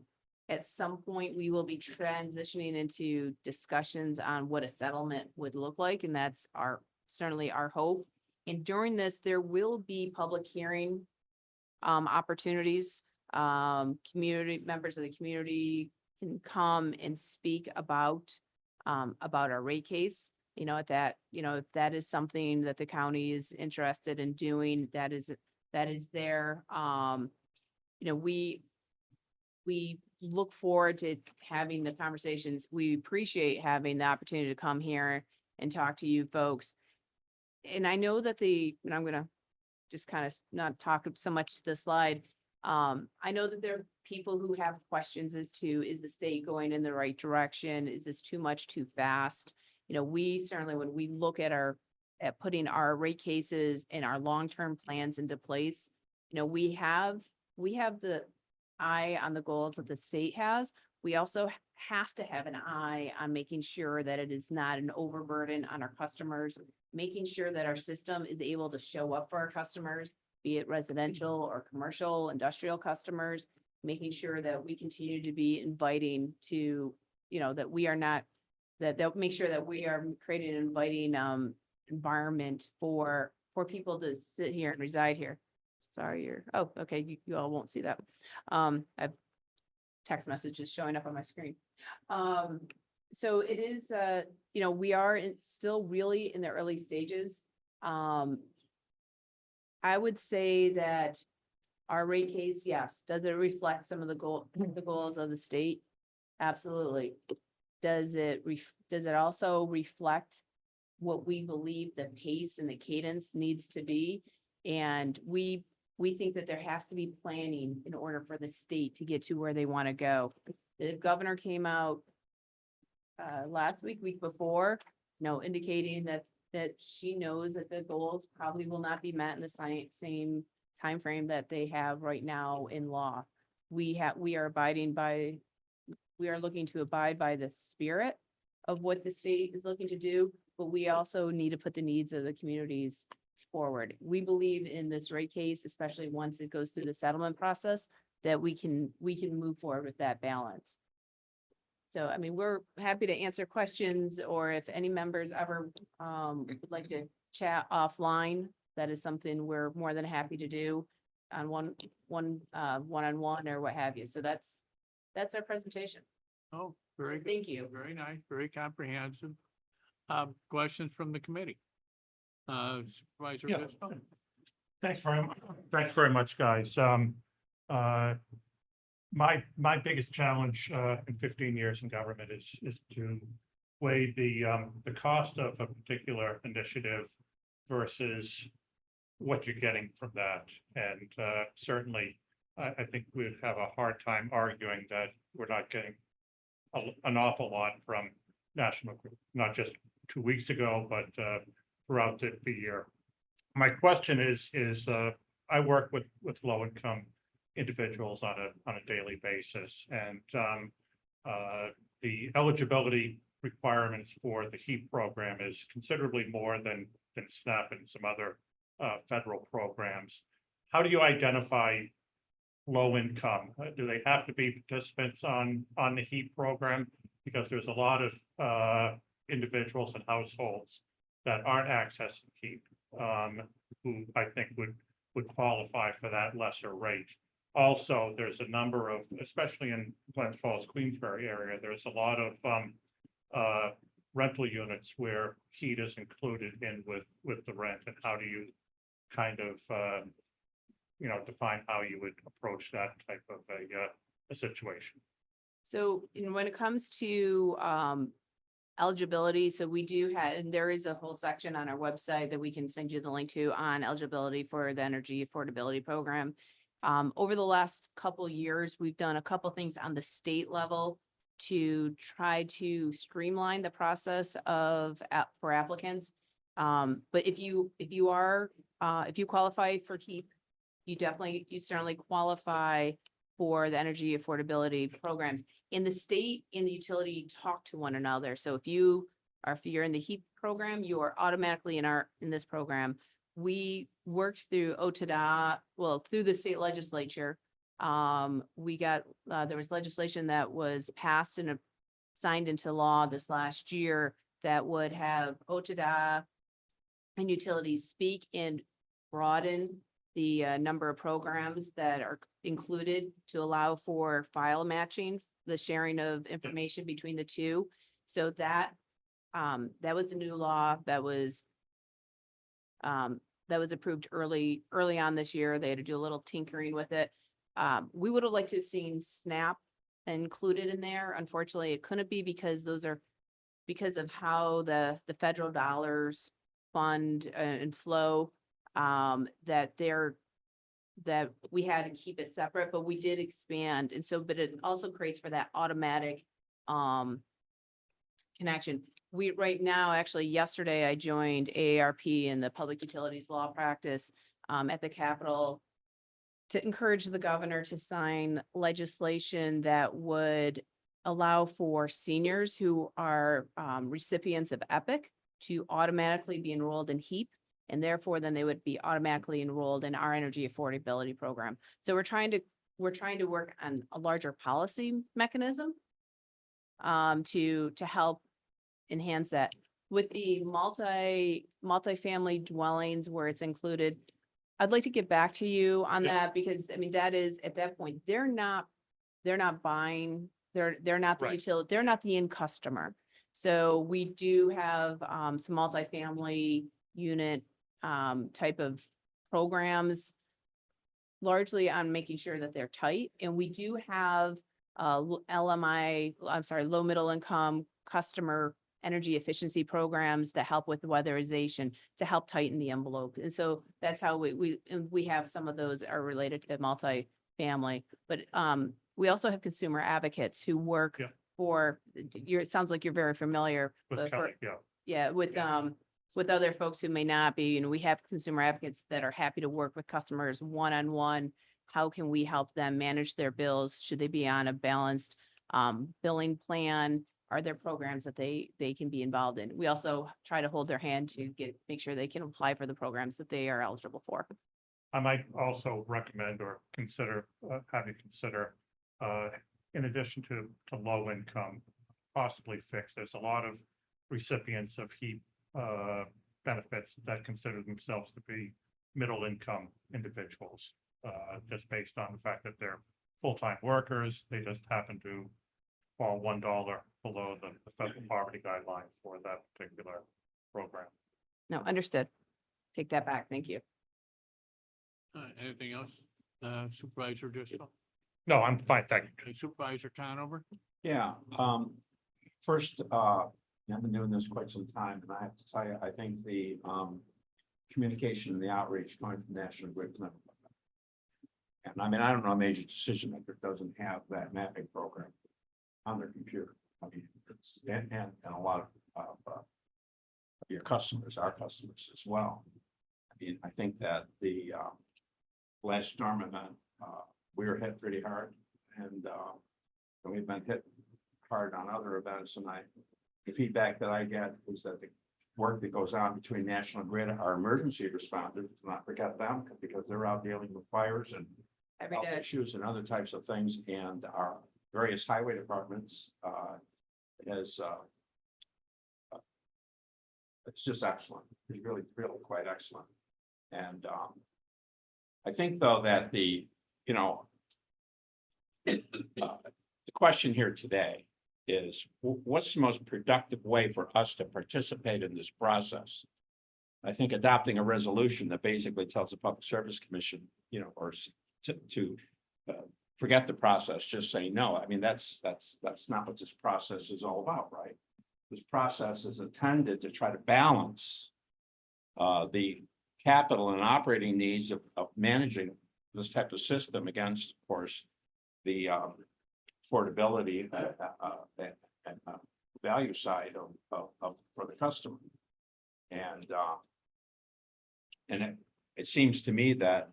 At some point, we will be transitioning into discussions on what a settlement would look like, and that's certainly our hope. And during this, there will be public hearing opportunities. Community members of the community can come and speak about our rate case. If that is something that the county is interested in doing, that is there. We look forward to having the conversations. We appreciate having the opportunity to come here and talk to you folks. And I know that and I'm gonna just kind of not talk so much to the slide. I know that there are people who have questions as to, is the state going in the right direction? Is this too much, too fast? We certainly, when we look at putting our rate cases and our long-term plans into place, we have the eye on the goals that the state has. We also have to have an eye on making sure that it is not an overburden on our customers, making sure that our system is able to show up for our customers, be it residential or commercial, industrial customers, making sure that we continue to be inviting to, that we are not, that make sure that we are creating an inviting environment for people to sit here and reside here. Sorry, okay, you all won't see that. I have text messages showing up on my screen. So it is, we are still really in the early stages. I would say that our rate case, yes. Does it reflect some of the goals of the state? Absolutely. Does it also reflect what we believe the pace and the cadence needs to be? And we think that there has to be planning in order for the state to get to where they want to go. The governor came out last week before, indicating that that she knows that the goals probably will not be met in the same timeframe that they have right now in law. We are looking to abide by the spirit of what the state is looking to do, but we also need to put the needs of the communities forward. We believe in this rate case, especially once it goes through the settlement process, that we can move forward with that balance. So, I mean, we're happy to answer questions, or if any members ever would like to chat offline, that is something we're more than happy to do on one-on-one or what have you. So that's our presentation. Oh, very good. Thank you. Very nice, very comprehensive. Questions from the committee? Supervisor Yeah. Bispo? Thanks very much, guys. My biggest challenge in 15 years in government is to weigh the cost of a particular initiative versus what you're getting from that. And certainly, I think we'd have a hard time arguing that we're not getting an awful lot from National Grid, not just 2 weeks ago, but throughout the year. My question is I work with low-income individuals on a daily basis, and the eligibility requirements for the HEAP program is considerably more than SNAP and some other federal programs. How do you identify low income? Do they have to be participants on the HEAP program? Because there's a lot of individuals and households that aren't accessing HEAP, who I think would qualify for that lesser rate. Also, there's a number of, especially in Glens Falls, Queensbury area, there's a lot of rental units where heat is included in with the rent. And how do you kind of define how you would approach that type of a situation? So when it comes to eligibility, so we do have, and there is a whole section on our website that we can send you the link to on eligibility for the energy affordability program. Over the last couple years, we've done a couple things on the state level to try to streamline the process for applicants. But if you qualify for HEAP, you certainly qualify for the energy affordability programs. In the state, in the utility, talk to one another. So if you're in the HEAP program, you are automatically in this program. We worked through OTDA, through the state legislature. There was legislation that was passed and signed into law this last year that would have OTDA and utilities speak and broaden the number of programs that are included to allow for file matching, the sharing of information between the two. So that was a new law that was approved early on this year. They had to do a little tinkering with it. We would have liked to have seen SNAP included in there. Unfortunately, it couldn't be because of how the federal dollars fund and flow, that we had to keep it separate, but we did expand. And so, but it also creates for that automatic connection. Right now, actually yesterday, I joined AARP in the public utilities law practice at the Capitol to encourage the governor to sign legislation that would allow for seniors who are recipients of EPIC to automatically be enrolled in HEAP. And therefore, then they would be automatically enrolled in our energy affordability program. So we're trying to work on a larger policy mechanism to help enhance that. With the multifamily dwellings where it's included, I'd like to get back to you on that, because I mean, that is, at that point, they're not buying, they're not the Right. utility, they're not the end customer. So we do have some multifamily unit type of programs, largely on making sure that they're tight. And we do have low middle income customer energy efficiency programs that help with weatherization to help tighten the envelope. And so that's how we have some of those are related to multifamily. But we also have consumer advocates who work Yeah. for it sounds like you're very familiar With with Kelly, yeah. yeah, with with other folks who may not be, we have consumer advocates that are happy to work with customers one-on-one. How can we help them manage their bills? Should they be on a balanced billing plan? Are there programs that they can be involved in? We also try to hold their hand to make sure they can apply for the programs that they are eligible for. I might also recommend or consider, have you consider, in addition to low income, possibly fixed. There's a lot of recipients of HEAP benefits that consider themselves to be middle income individuals, just based on the fact that they're full-time workers. They just happen to fall $1 below the federal poverty guideline for that particular program. No, understood. Take that back. Thank you. Anything else? Supervisor Driscoll? No, I'm fine, thank you. Supervisor Conover? Yeah, first, I've been doing this quite some time, and I have to tell you, I think the communication and the outreach coming from National Grid. And I mean, I don't know a major decision maker doesn't have that mapping program on their computer. I mean, it's, and a lot of your customers, our customers as well. I mean, I think that the last storm event, we were hit pretty hard, and we've been hit hard on other events. And the feedback that I get is that the work that goes on between National Grid, our emergency responders, do not forget them, because they're out dealing with fires and Every health day. issues and other types of things, and our various highway departments has it's just excellent. It's really, really quite excellent. And I think though that the question here today is what's the most productive way for us to participate in this process? I think adopting a resolution that basically tells the Public Service Commission, or to forget the process, just say no. I mean, that's not what this process is all about, right? This process is intended to try to balance the capital and operating needs of managing this type of system against, of course, the affordability and value side of for the customer. And it seems to me that,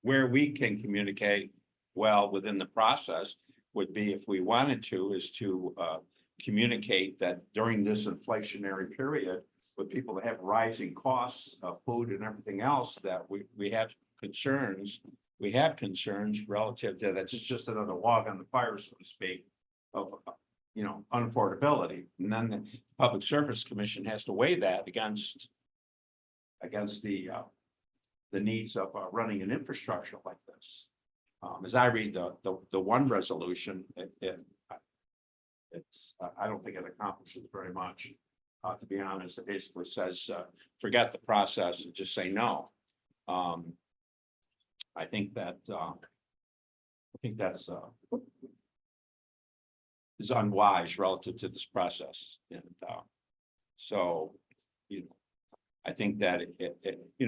where we can communicate well within the process would be, if we wanted to, is to communicate that during this inflationary period, with people that have rising costs of food and everything else, that we have concerns. We have concerns relative to that. It's just another log on the fire, so to speak, of unaffordability. And then the Public Service Commission has to weigh that against the needs of running an infrastructure like this. As I read the one resolution, I don't think it accomplishes very much. To be honest, it basically says, forget the process and just say no. I think that's is unwise relative to this process. And so, I think that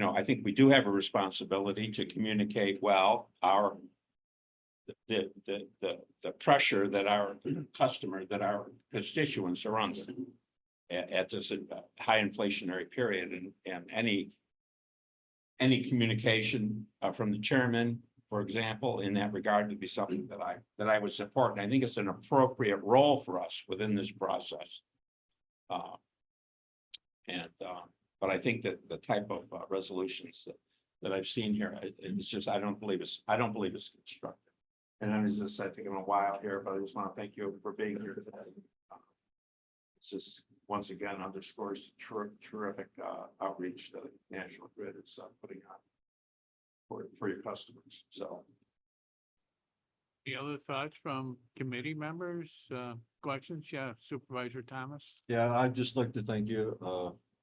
I think we do have a responsibility to communicate well the pressure that our customer, that our constituents are under at this high inflationary period, and any communication from the chairman, for example, in that regard, would be something that I would support. And I think it's an appropriate role for us within this process. But I think that the type of resolutions that I've seen here, it's just, I don't believe it's constructive. And then, as I said, taking a while here, but I just want to thank you for being here today. It's just, once again, underscores terrific outreach that National Grid is putting on for your customers. So, Any other thoughts from committee members? Questions? Yeah, Supervisor Thomas. Yeah, I'd just like to thank you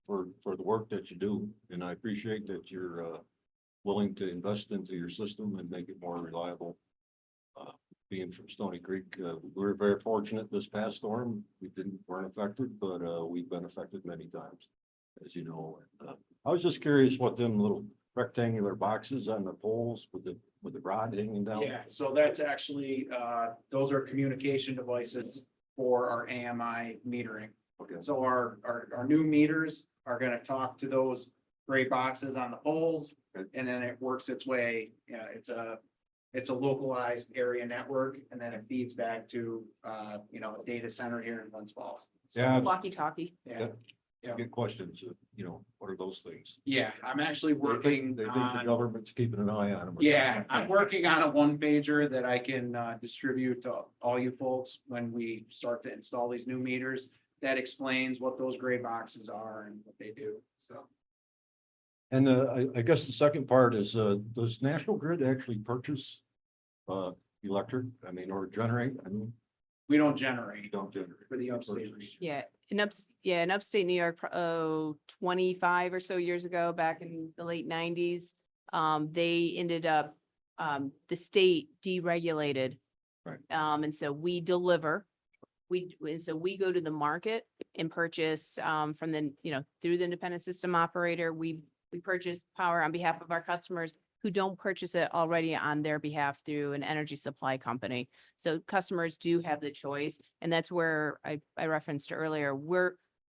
for the work that you do, and I appreciate that you're willing to invest into your system and make it more reliable. Being from Stony Creek, we were very fortunate this past storm. We weren't affected, but we've been affected many times, as you know. I was just curious what them little rectangular boxes on the poles with the rod hanging down. Yeah, so that's actually, those are communication devices for our AMI metering. Okay. So our new meters are gonna talk to those gray boxes on the poles. Okay. And then it works its way, it's a localized area network, and then it feeds back to, a data center here in Glens Falls. So, Yeah, Walkie-talkie. Yeah, I get questions, what are those things? yeah, I'm actually They working think the on, government's keeping an eye on them. yeah, I'm working on a one pager that I can, distribute to all you folks when we start to install these new meters. That explains what those gray boxes are and what they do, so. And I guess the second part is, does National Grid actually purchase electric, or generate? We don't generate Don't generate. for the They upstate purchase. region. In upstate New York, 25 or so years ago, back in the late 90s, they ended up, the state deregulated. Right. And so we deliver, so we go to the market and purchase, from the, through the independent system operator, we purchase power on behalf of our customers who don't purchase it already on their behalf through an energy supply company. So customers do have the choice, and that's where I referenced earlier, we're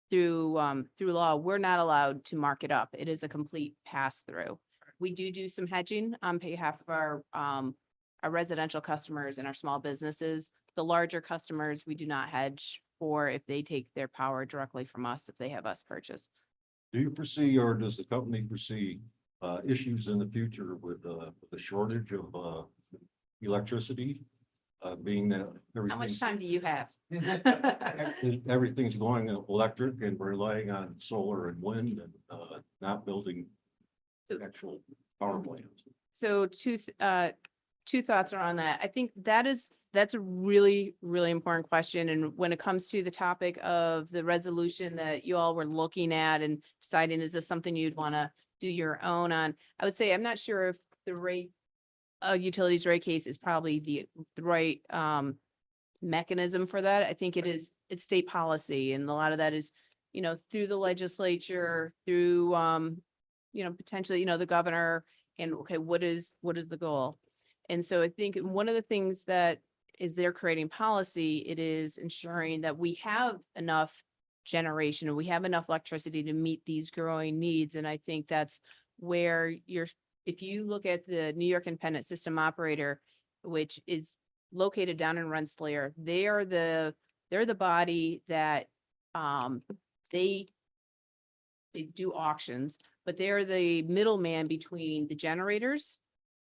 through law, we're not allowed to mark it up. It is a complete pass through. We do some hedging on behalf of our residential customers and our small businesses. The larger customers, we do not hedge for if they take their power directly from us, if they have us purchase. Do you foresee, or does the company foresee, issues in the future with the shortage of electricity? Being that How much time do you have? everything's going electric and relying on solar and wind and not building actual power plants. So two thoughts around that. I think that's a really, really important question. And when it comes to the topic of the resolution that you all were looking at and deciding, is this something you'd want to do your own on? I would say, I'm not sure if the utilities rate case is probably the right mechanism for that. I think it's state policy, and a lot of that is, through the legislature, through, potentially, the governor, and okay, what is the goal? And so I think one of the things that is they're creating policy, it is ensuring that we have enough generation and we have enough electricity to meet these growing needs. And I think that's where if you look at the New York Independent System Operator, which is located down in Rensselaer, they're the body that they do auctions, but they're the middleman between the generators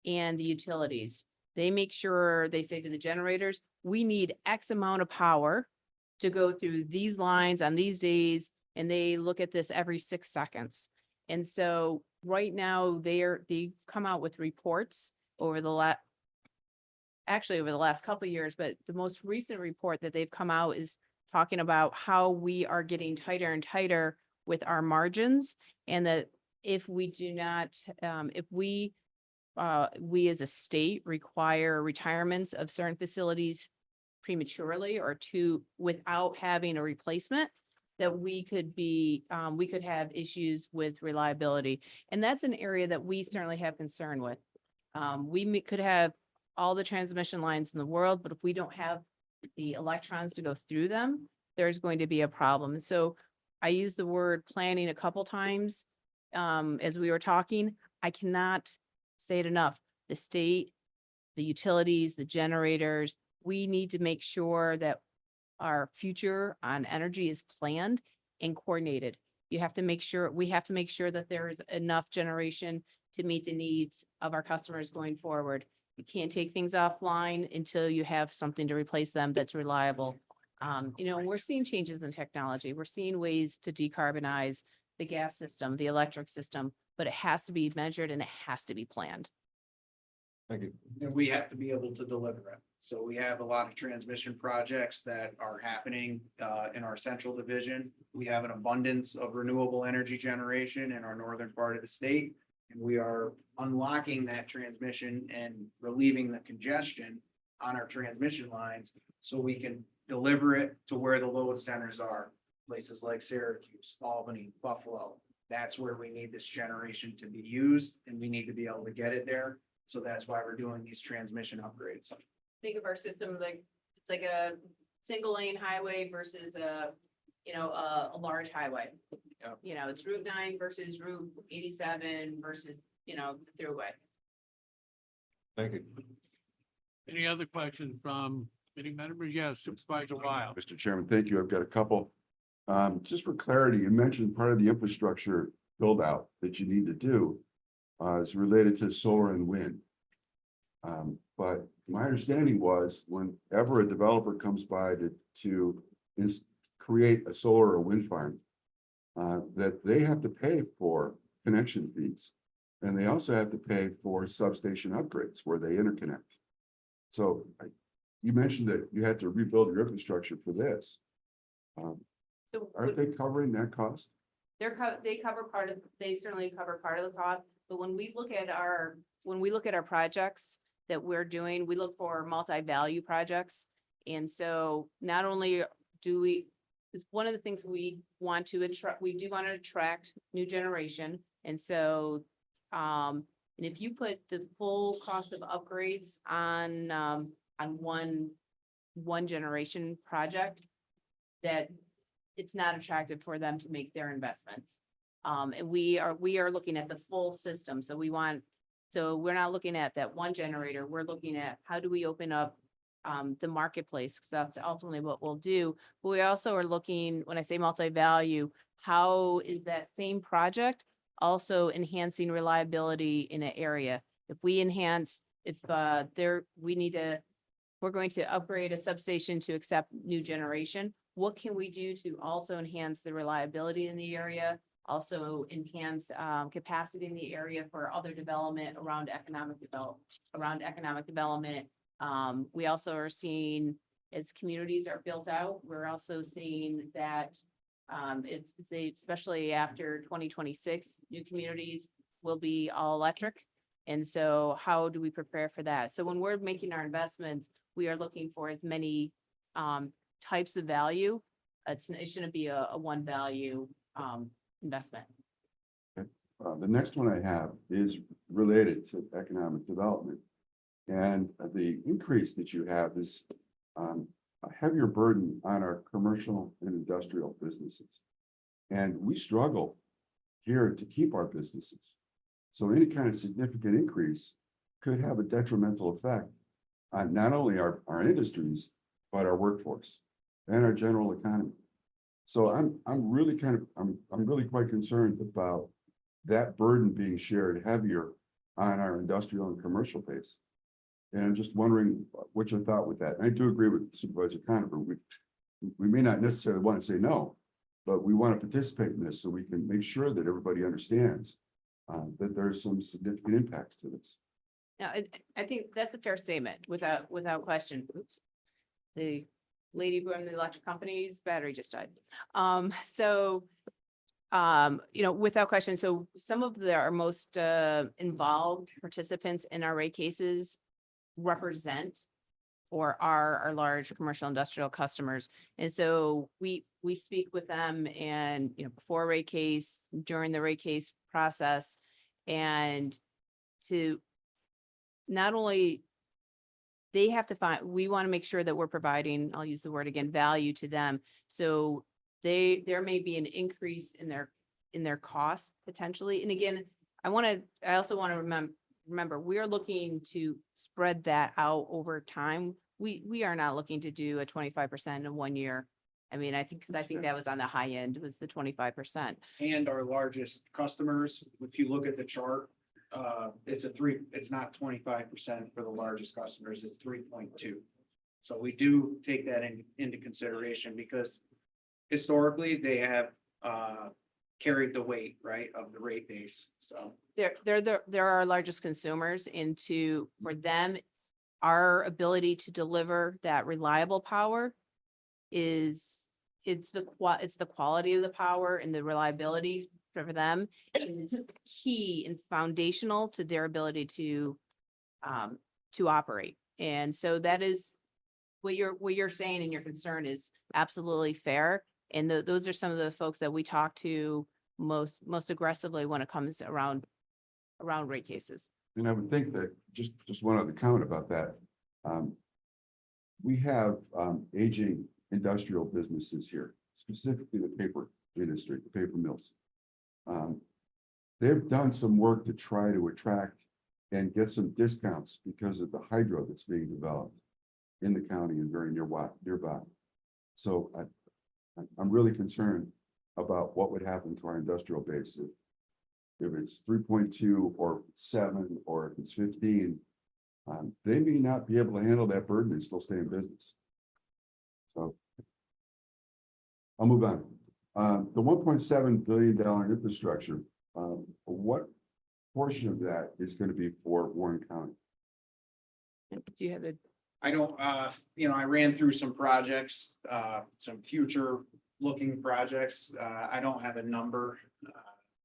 and the utilities. They make sure, they say to the generators, we need X amount of power to go through these lines on these days, and they look at this every 6 seconds. And so right now they've come out with reports over the last couple of years, but the most recent report that they've come out is talking about how we are getting tighter and tighter with our margins, and that if we do not, we as a state require retirements of certain facilities prematurely or without having a replacement, that we could have issues with reliability. And that's an area that we certainly have concern with. We could have all the transmission lines in the world, but if we don't have the electrons to go through them, there's going to be a problem. So I used the word planning a couple times as we were talking. I cannot say it enough. The state, the utilities, the generators, we need to make sure that our future on energy is planned and coordinated. We have to make sure that there is enough generation to meet the needs of our customers going forward. You can't take things offline until you have something to replace them that's reliable. We're seeing changes in technology. We're seeing ways to decarbonize the gas system, the electric system, but it has to be measured and it has to be planned. Thank you. And we have to be able to deliver it. So we have a lot of transmission projects that are happening in our central division. We have an abundance of renewable energy generation in our northern part of the state. And we are unlocking that transmission and relieving the congestion on our transmission lines so we can deliver it to where the load centers are. Places like Syracuse, Albany, Buffalo. That's where we need this generation to be used, and we need to be able to get it there. So that's why we're doing these transmission upgrades. Think of our system like it's like a single lane highway versus a a large highway. It's Route 9 versus Route 87 versus, the throughway. Thank you. Any other questions from committee members? Yes, Supervisor Wild. Mr. Chairman, thank you. I've got a couple. Just for clarity, you mentioned part of the infrastructure build out that you need to do is related to solar and wind. But my understanding was whenever a developer comes by to create a solar or wind farm, that they have to pay for connection fees. And they also have to pay for substation upgrades where they interconnect. So you mentioned that you had to rebuild your infrastructure for this. So Aren't they covering that cost? they certainly cover part of the cost, but when we look at our projects that we're doing, we look for multi-value projects. And so not only is one of the things we want to attract, we do want to attract new generation. And so, and if you put the full cost of upgrades on one generation project, that it's not attractive for them to make their investments. And we are looking at the full system. So we're not looking at that one generator. We're looking at how do we open up the marketplace, because that's ultimately what we'll do. But we also are looking, when I say multi-value, how is that same project also enhancing reliability in an area? If we enhance, we're going to upgrade a substation to accept new generation. What can we do to also enhance the reliability in the area? Also enhance capacity in the area for other development around economic development. We also are seeing, as communities are built out, we're also seeing that especially after 2026, new communities will be all electric. And so how do we prepare for that? So when we're making our investments, we are looking for as many types of value. It shouldn't be a one value investment. The next one I have is related to economic development. And the increase that you have is a heavier burden on our commercial and industrial businesses. And we struggle here to keep our businesses. So any kind of significant increase could have a detrimental effect on not only our industries, but our workforce and our general economy. So I'm really quite concerned about that burden being shared heavier on our industrial and commercial base. And I'm just wondering what your thought with that. And I do agree with Supervisor Conover. We may not necessarily want to say no, but we want to participate in this so we can make sure that everybody understands that there's some significant impacts to this. Now, I think that's a fair statement without question. Oops. The lady who ran the electric company's battery just died. Without question. So some of our most involved participants in our rate cases represent or are our large commercial industrial customers. And so we speak with them and, before rate case, during the rate case process, and to not only they have to we want to make sure that we're providing, I'll use the word again, value to them. So there may be an increase in their costs potentially. And again, I also want to remember, we are looking to spread that out over time. We are not looking to do a 25% in 1 year. I mean, I think that was on the high end, was the 25%. And our largest customers, if you look at the chart, it's not 25% for the largest customers, it's 3.2. So we do take that into consideration because historically they have carried the weight, right, of the rate base. So They're our largest consumers, and for them, our ability to deliver that reliable power it's the quality of the power and the reliability for them is key and foundational to their ability to operate. And so that is what you're saying, and your concern is absolutely fair. And those are some of the folks that we talk to most aggressively when it comes around rate cases. And I would think that just one other comment about that. We have aging industrial businesses here. specifically the paper industry, the paper mills. They've done some work to try to attract and get some discounts because of the hydro that's being developed in the county and very nearby. So I'm really concerned about what would happen to our industrial base if it's 3.2 or 7 or if it's 15. They may not be able to handle that burden and still stay in business. So I'll move on. The $1.7 billion infrastructure, what portion of that is going to be for Warren County? Do you have the, I don't, I ran through some projects, some future looking projects. I don't have a number.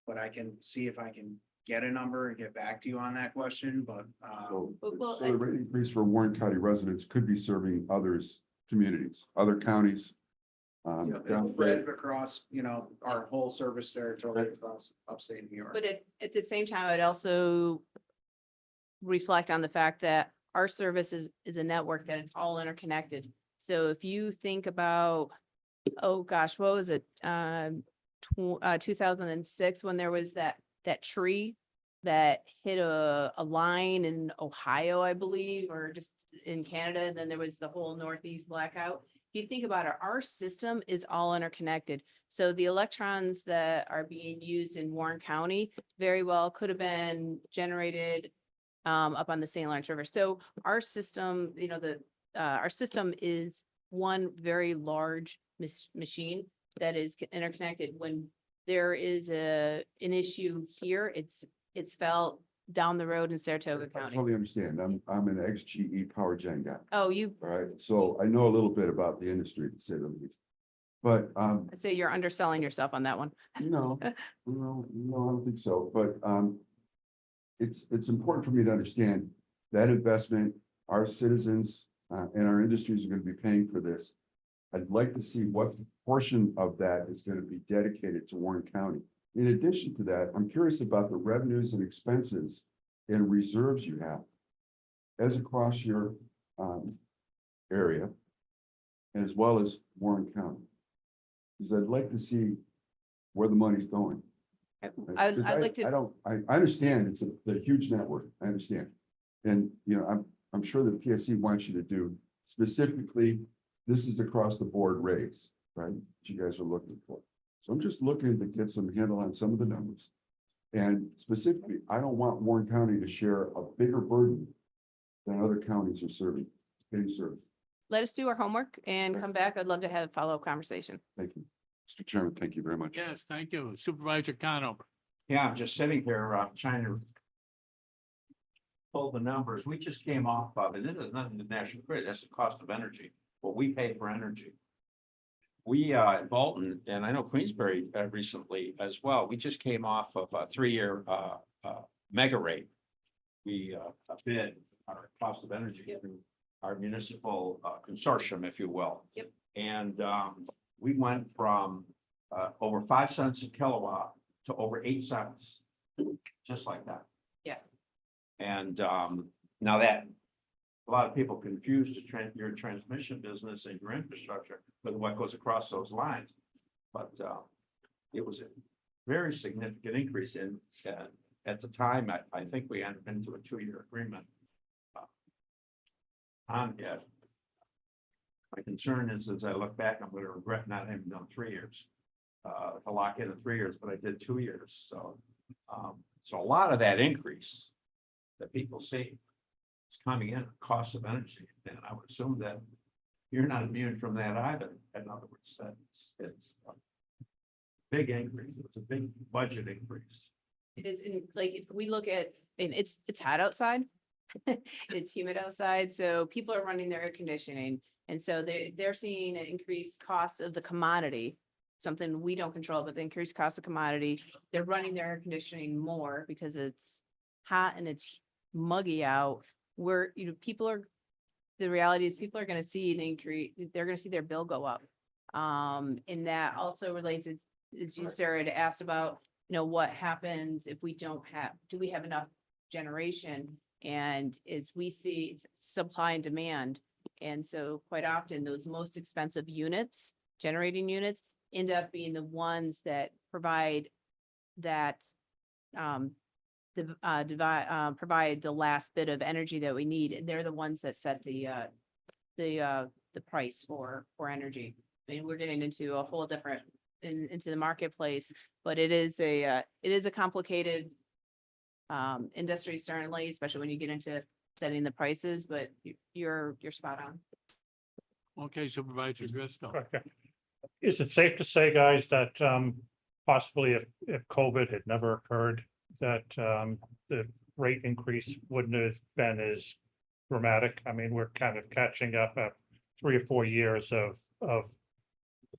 But I can see if I can get a number and get back to you on that question, but, So well, so the rate increase for Warren County residents could be serving communities, other counties. spread across, our whole service territory across upstate New York. but at the same time, I'd also reflect on the fact that our service is a network that it's all interconnected. So if you think about, oh gosh, what was it? 2006, when there was that tree that hit a line in Ohio, I believe, or just in Canada, and then there was the whole Northeast blackout. If you think about it, our system is all interconnected. So the electrons that are being used in Warren County very well could have been generated up on the St. Lawrence River. So our system, our system is one very large machine that is interconnected. When there is an issue here, it's felt down the road in Saratoga I County. totally understand. I'm an ex-GE power gen guy, Oh, you, all right? So I know a little bit about the industry, to say the least. But, I'd say you're underselling yourself on that one. no, I don't think so, but, it's important for me to understand that investment, our citizens, and our industries are going to be paying for this. I'd like to see what portion of that is going to be dedicated to Warren County. In addition to that, I'm curious about the revenues and expenses and reserves you have as across your area, as well as Warren County. Because I'd like to see where the money's going. I'd 'Cause like to, I understand it's a huge network. I understand. And, I'm sure that PSC wants you to do specifically, this is across the board raise, right? That you guys are looking for. So I'm just looking to get some handle on some of the numbers. And specifically, I don't want Warren County to share a bigger burden than other counties are getting served. let us do our homework and come back. I'd love to have a follow-up conversation. Thank you. Mr. Chairman, thank you very much. Yes, thank you. Supervisor Conover. Yeah, I'm just sitting here, trying to pull the numbers. We just came off of, and this is nothing to National Grid, that's the cost of energy, what we pay for energy. We, Bolton, and I know Queensbury recently as well, we just came off of a 3-year mega rate. We bid our cost of energy through our municipal consortium, if you will. Yep. And we went from over 5 cents a kilowatt to over 8 cents, just like that. Yes. And now that a lot of people confuse your transmission business and your infrastructure with what goes across those lines. But it was a very significant increase in, at the time, I think we entered into a 2-year agreement on it. My concern is, as I look back, I'm going to regret not having done 3 years. To lock in 3 years, but I did 2 years. So, so a lot of that increase that people see is coming in at cost of energy, and I would assume that you're not immune from that either. In other words, it's a big increase. It's a big budget increase. It is in, like, if we look at, and it's hot outside. It's humid outside, so people are running their air conditioning. And so they're seeing an increased cost of the commodity, something we don't control, but the increased cost of commodity. They're running their air conditioning more because it's hot and it's muggy out. Where, the reality is people are gonna see an increase, they're gonna see their bill go up. And that also relates, as you, Sarah, had asked about, what happens if we do we have enough generation? And as we see, it's supply and demand. And so quite often those most expensive units, generating units, end up being the ones that provide that provide the last bit of energy that we need, and they're the ones that set the price for energy. I mean, we're getting into a whole different into the marketplace, but it is a complicated industry, certainly, especially when you get into setting the prices, but you're spot on. Okay, Supervisor Driscoll. Okay. Is it safe to say, guys, that possibly if COVID had never occurred, that the rate increase wouldn't have been as dramatic? I mean, we're kind of catching up at 3 or 4 years of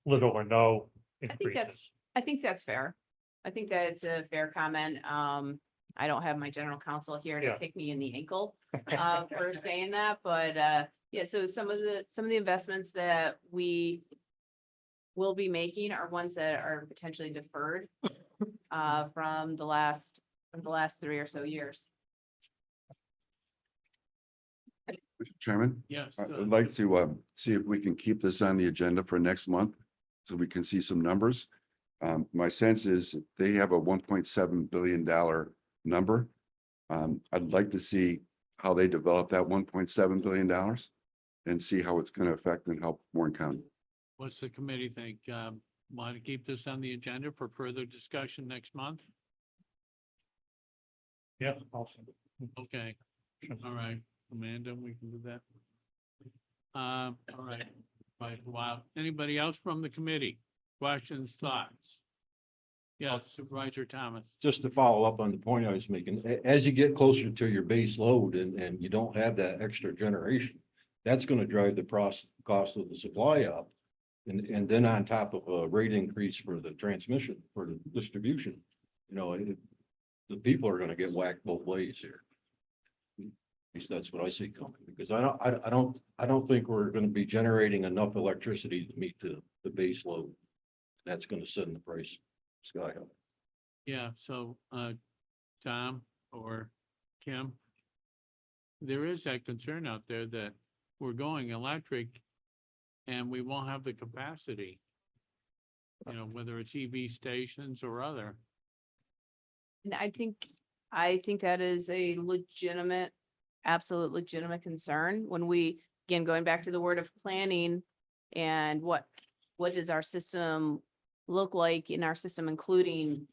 little or no increases. I think that's fair. I think that it's a fair comment. I don't have my general counsel here to Yeah. kick me in the ankle for saying that, but yeah, so some of the investments that we will be making are ones that are potentially deferred from the last 3 or so years. Mr. Chairman, Yes. I'd like to see if we can keep this on the agenda for next month so we can see some numbers. My sense is they have a $1.7 billion number. I'd like to see how they develop that $1.7 billion and see how it's going to affect and help Warren County. What's the committee think? Want to keep this on the agenda for further discussion next month? Yeah, awesome. Okay, all right, Amanda, we can do that. All right, wow. Anybody else from the committee? Questions, thoughts? Yes, Supervisor Thomas. Just to follow up on the point I was making, as you get closer to your base load and you don't have that extra generation, that's gonna drive the cost of the supply up. And then on top of a rate increase for the transmission, for the distribution, the people are gonna get whacked both ways here. At least that's what I see coming, because I don't think we're gonna be generating enough electricity to meet the base load. That's gonna send the price sky high. Yeah, so, Tom or Kim, there is that concern out there that we're going electric and we won't have the capacity. Whether it's EV stations or other. And I think that is a legitimate, absolute legitimate concern when we, again, going back to the word of planning and what does our system look like in our system, including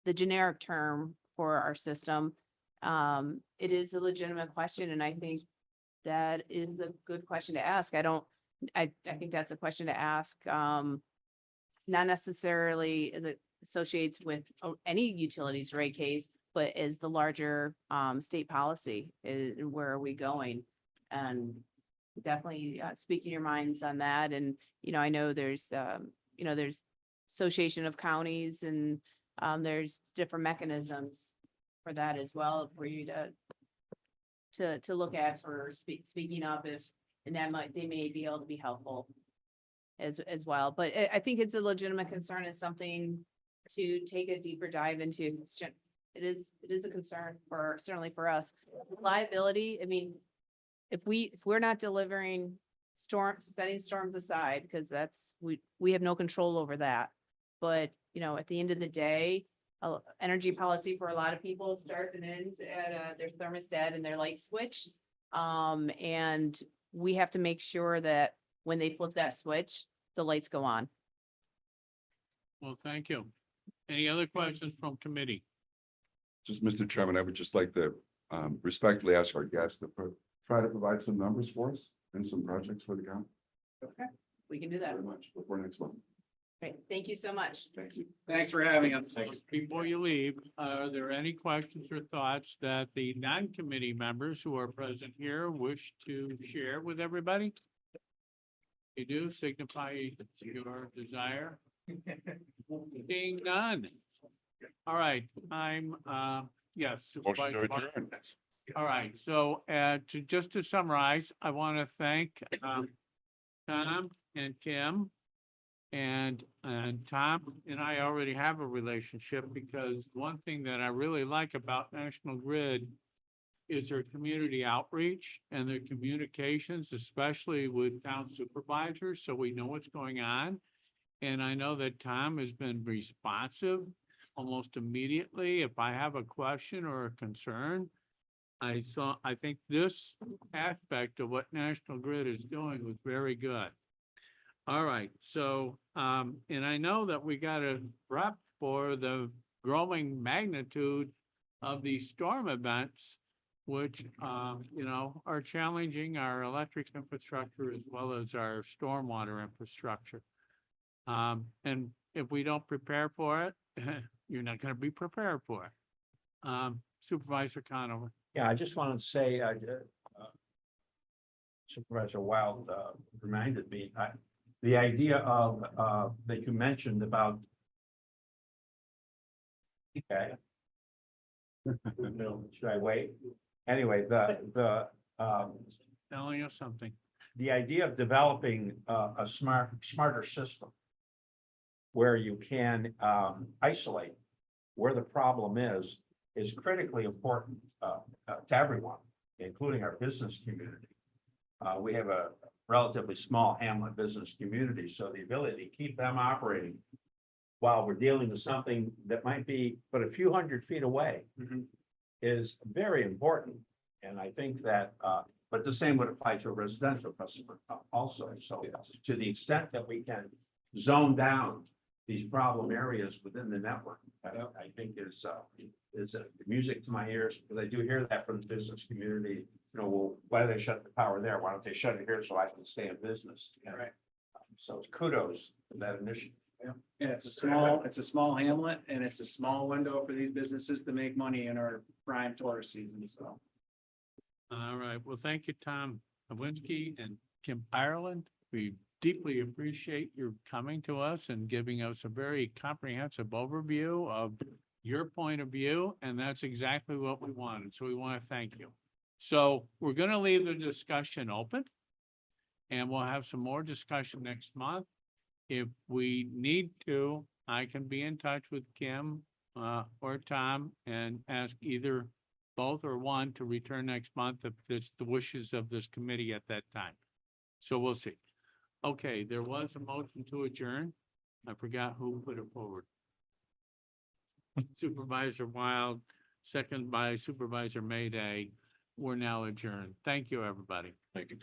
the generic term for our system. It is a legitimate question, and I think that is a good question to ask. I think that's a question to ask, not necessarily as it associates with any utilities rate case, but as the larger state policy is, where are we going? And definitely speaking your minds on that. And, I know there's Association of Counties and there's different mechanisms for that as well for you to look at for speaking up if, and they may be able to be helpful as well. But I think it's a legitimate concern and something to take a deeper dive into. It is a concern certainly for us. Liability, I mean, if we're not delivering setting storms aside, because we have no control over that. But, at the end of the day, energy policy for a lot of people starts and ends at their thermostat and their light switch. And we have to make sure that when they flip that switch, the lights go on. Well, thank you. Any other questions from committee? Just, Mr. Chairman, I would just like to respectfully ask our guests to try to provide some numbers for us and some projects for the county. Okay. We can do that. Very much before next month. Great. Thank you so much. Thank you. Thanks for having us. Before you leave, are there any questions or thoughts that the non-committee members who are present here wish to share with everybody? You do signify your desire. Being none. All right, yes. Motion to Supervisor- adjourn. All right, so just to summarize, I want to thank Tom and Kim. And Tom and I already have a relationship because one thing that I really like about National Grid is their community outreach and their communications, especially with town supervisors, so we know what's going on. And I know that Tom has been responsive almost immediately. If I have a question or a concern, I think this aspect of what National Grid is doing was very good. All right, so, and I know that we got to prep for the growing magnitude of these storm events, which, are challenging our electric infrastructure as well as our stormwater infrastructure. And if we don't prepare for it, you're not going to be prepared for it. Supervisor Conover. Yeah, I just wanted to say, Supervisor Wild, reminded me, the idea of, that you mentioned about. Okay. Should I wait? Anyway, Telling us something. the idea of developing a smarter system where you can isolate where the problem is critically important to everyone, including our business community. We have a relatively small hamlet business community, so the ability to keep them operating while we're dealing with something that might be but a few hundred feet away is very important. And I think that, but the same would apply to a residential customer also. So to the extent that we can zone down these problem areas within the network, I think is music to my ears, because I do hear that from the business community. You know, well, why do they shut the power there? Why don't they shut it here so I can stay in business? Right. So kudos to that initiative. And it's a small hamlet, and it's a small window for these businesses to make money in our prime tourist season, so. All right. Well, thank you, Tom Nowinski and Kim Ireland. We deeply appreciate your coming to us and giving us a very comprehensive overview of your point of view. And that's exactly what we wanted. So we want to thank you. So we're going to leave the discussion open, and we'll have some more discussion next month. If we need to, I can be in touch with Kim or Tom and ask either both or one to return next month if it's the wishes of this committee at that time. So we'll see. Okay, there was a motion to adjourn. I forgot who put it forward. Supervisor Wild, second by Supervisor Mayday. We're now adjourned. Thank you, everybody. Thank you.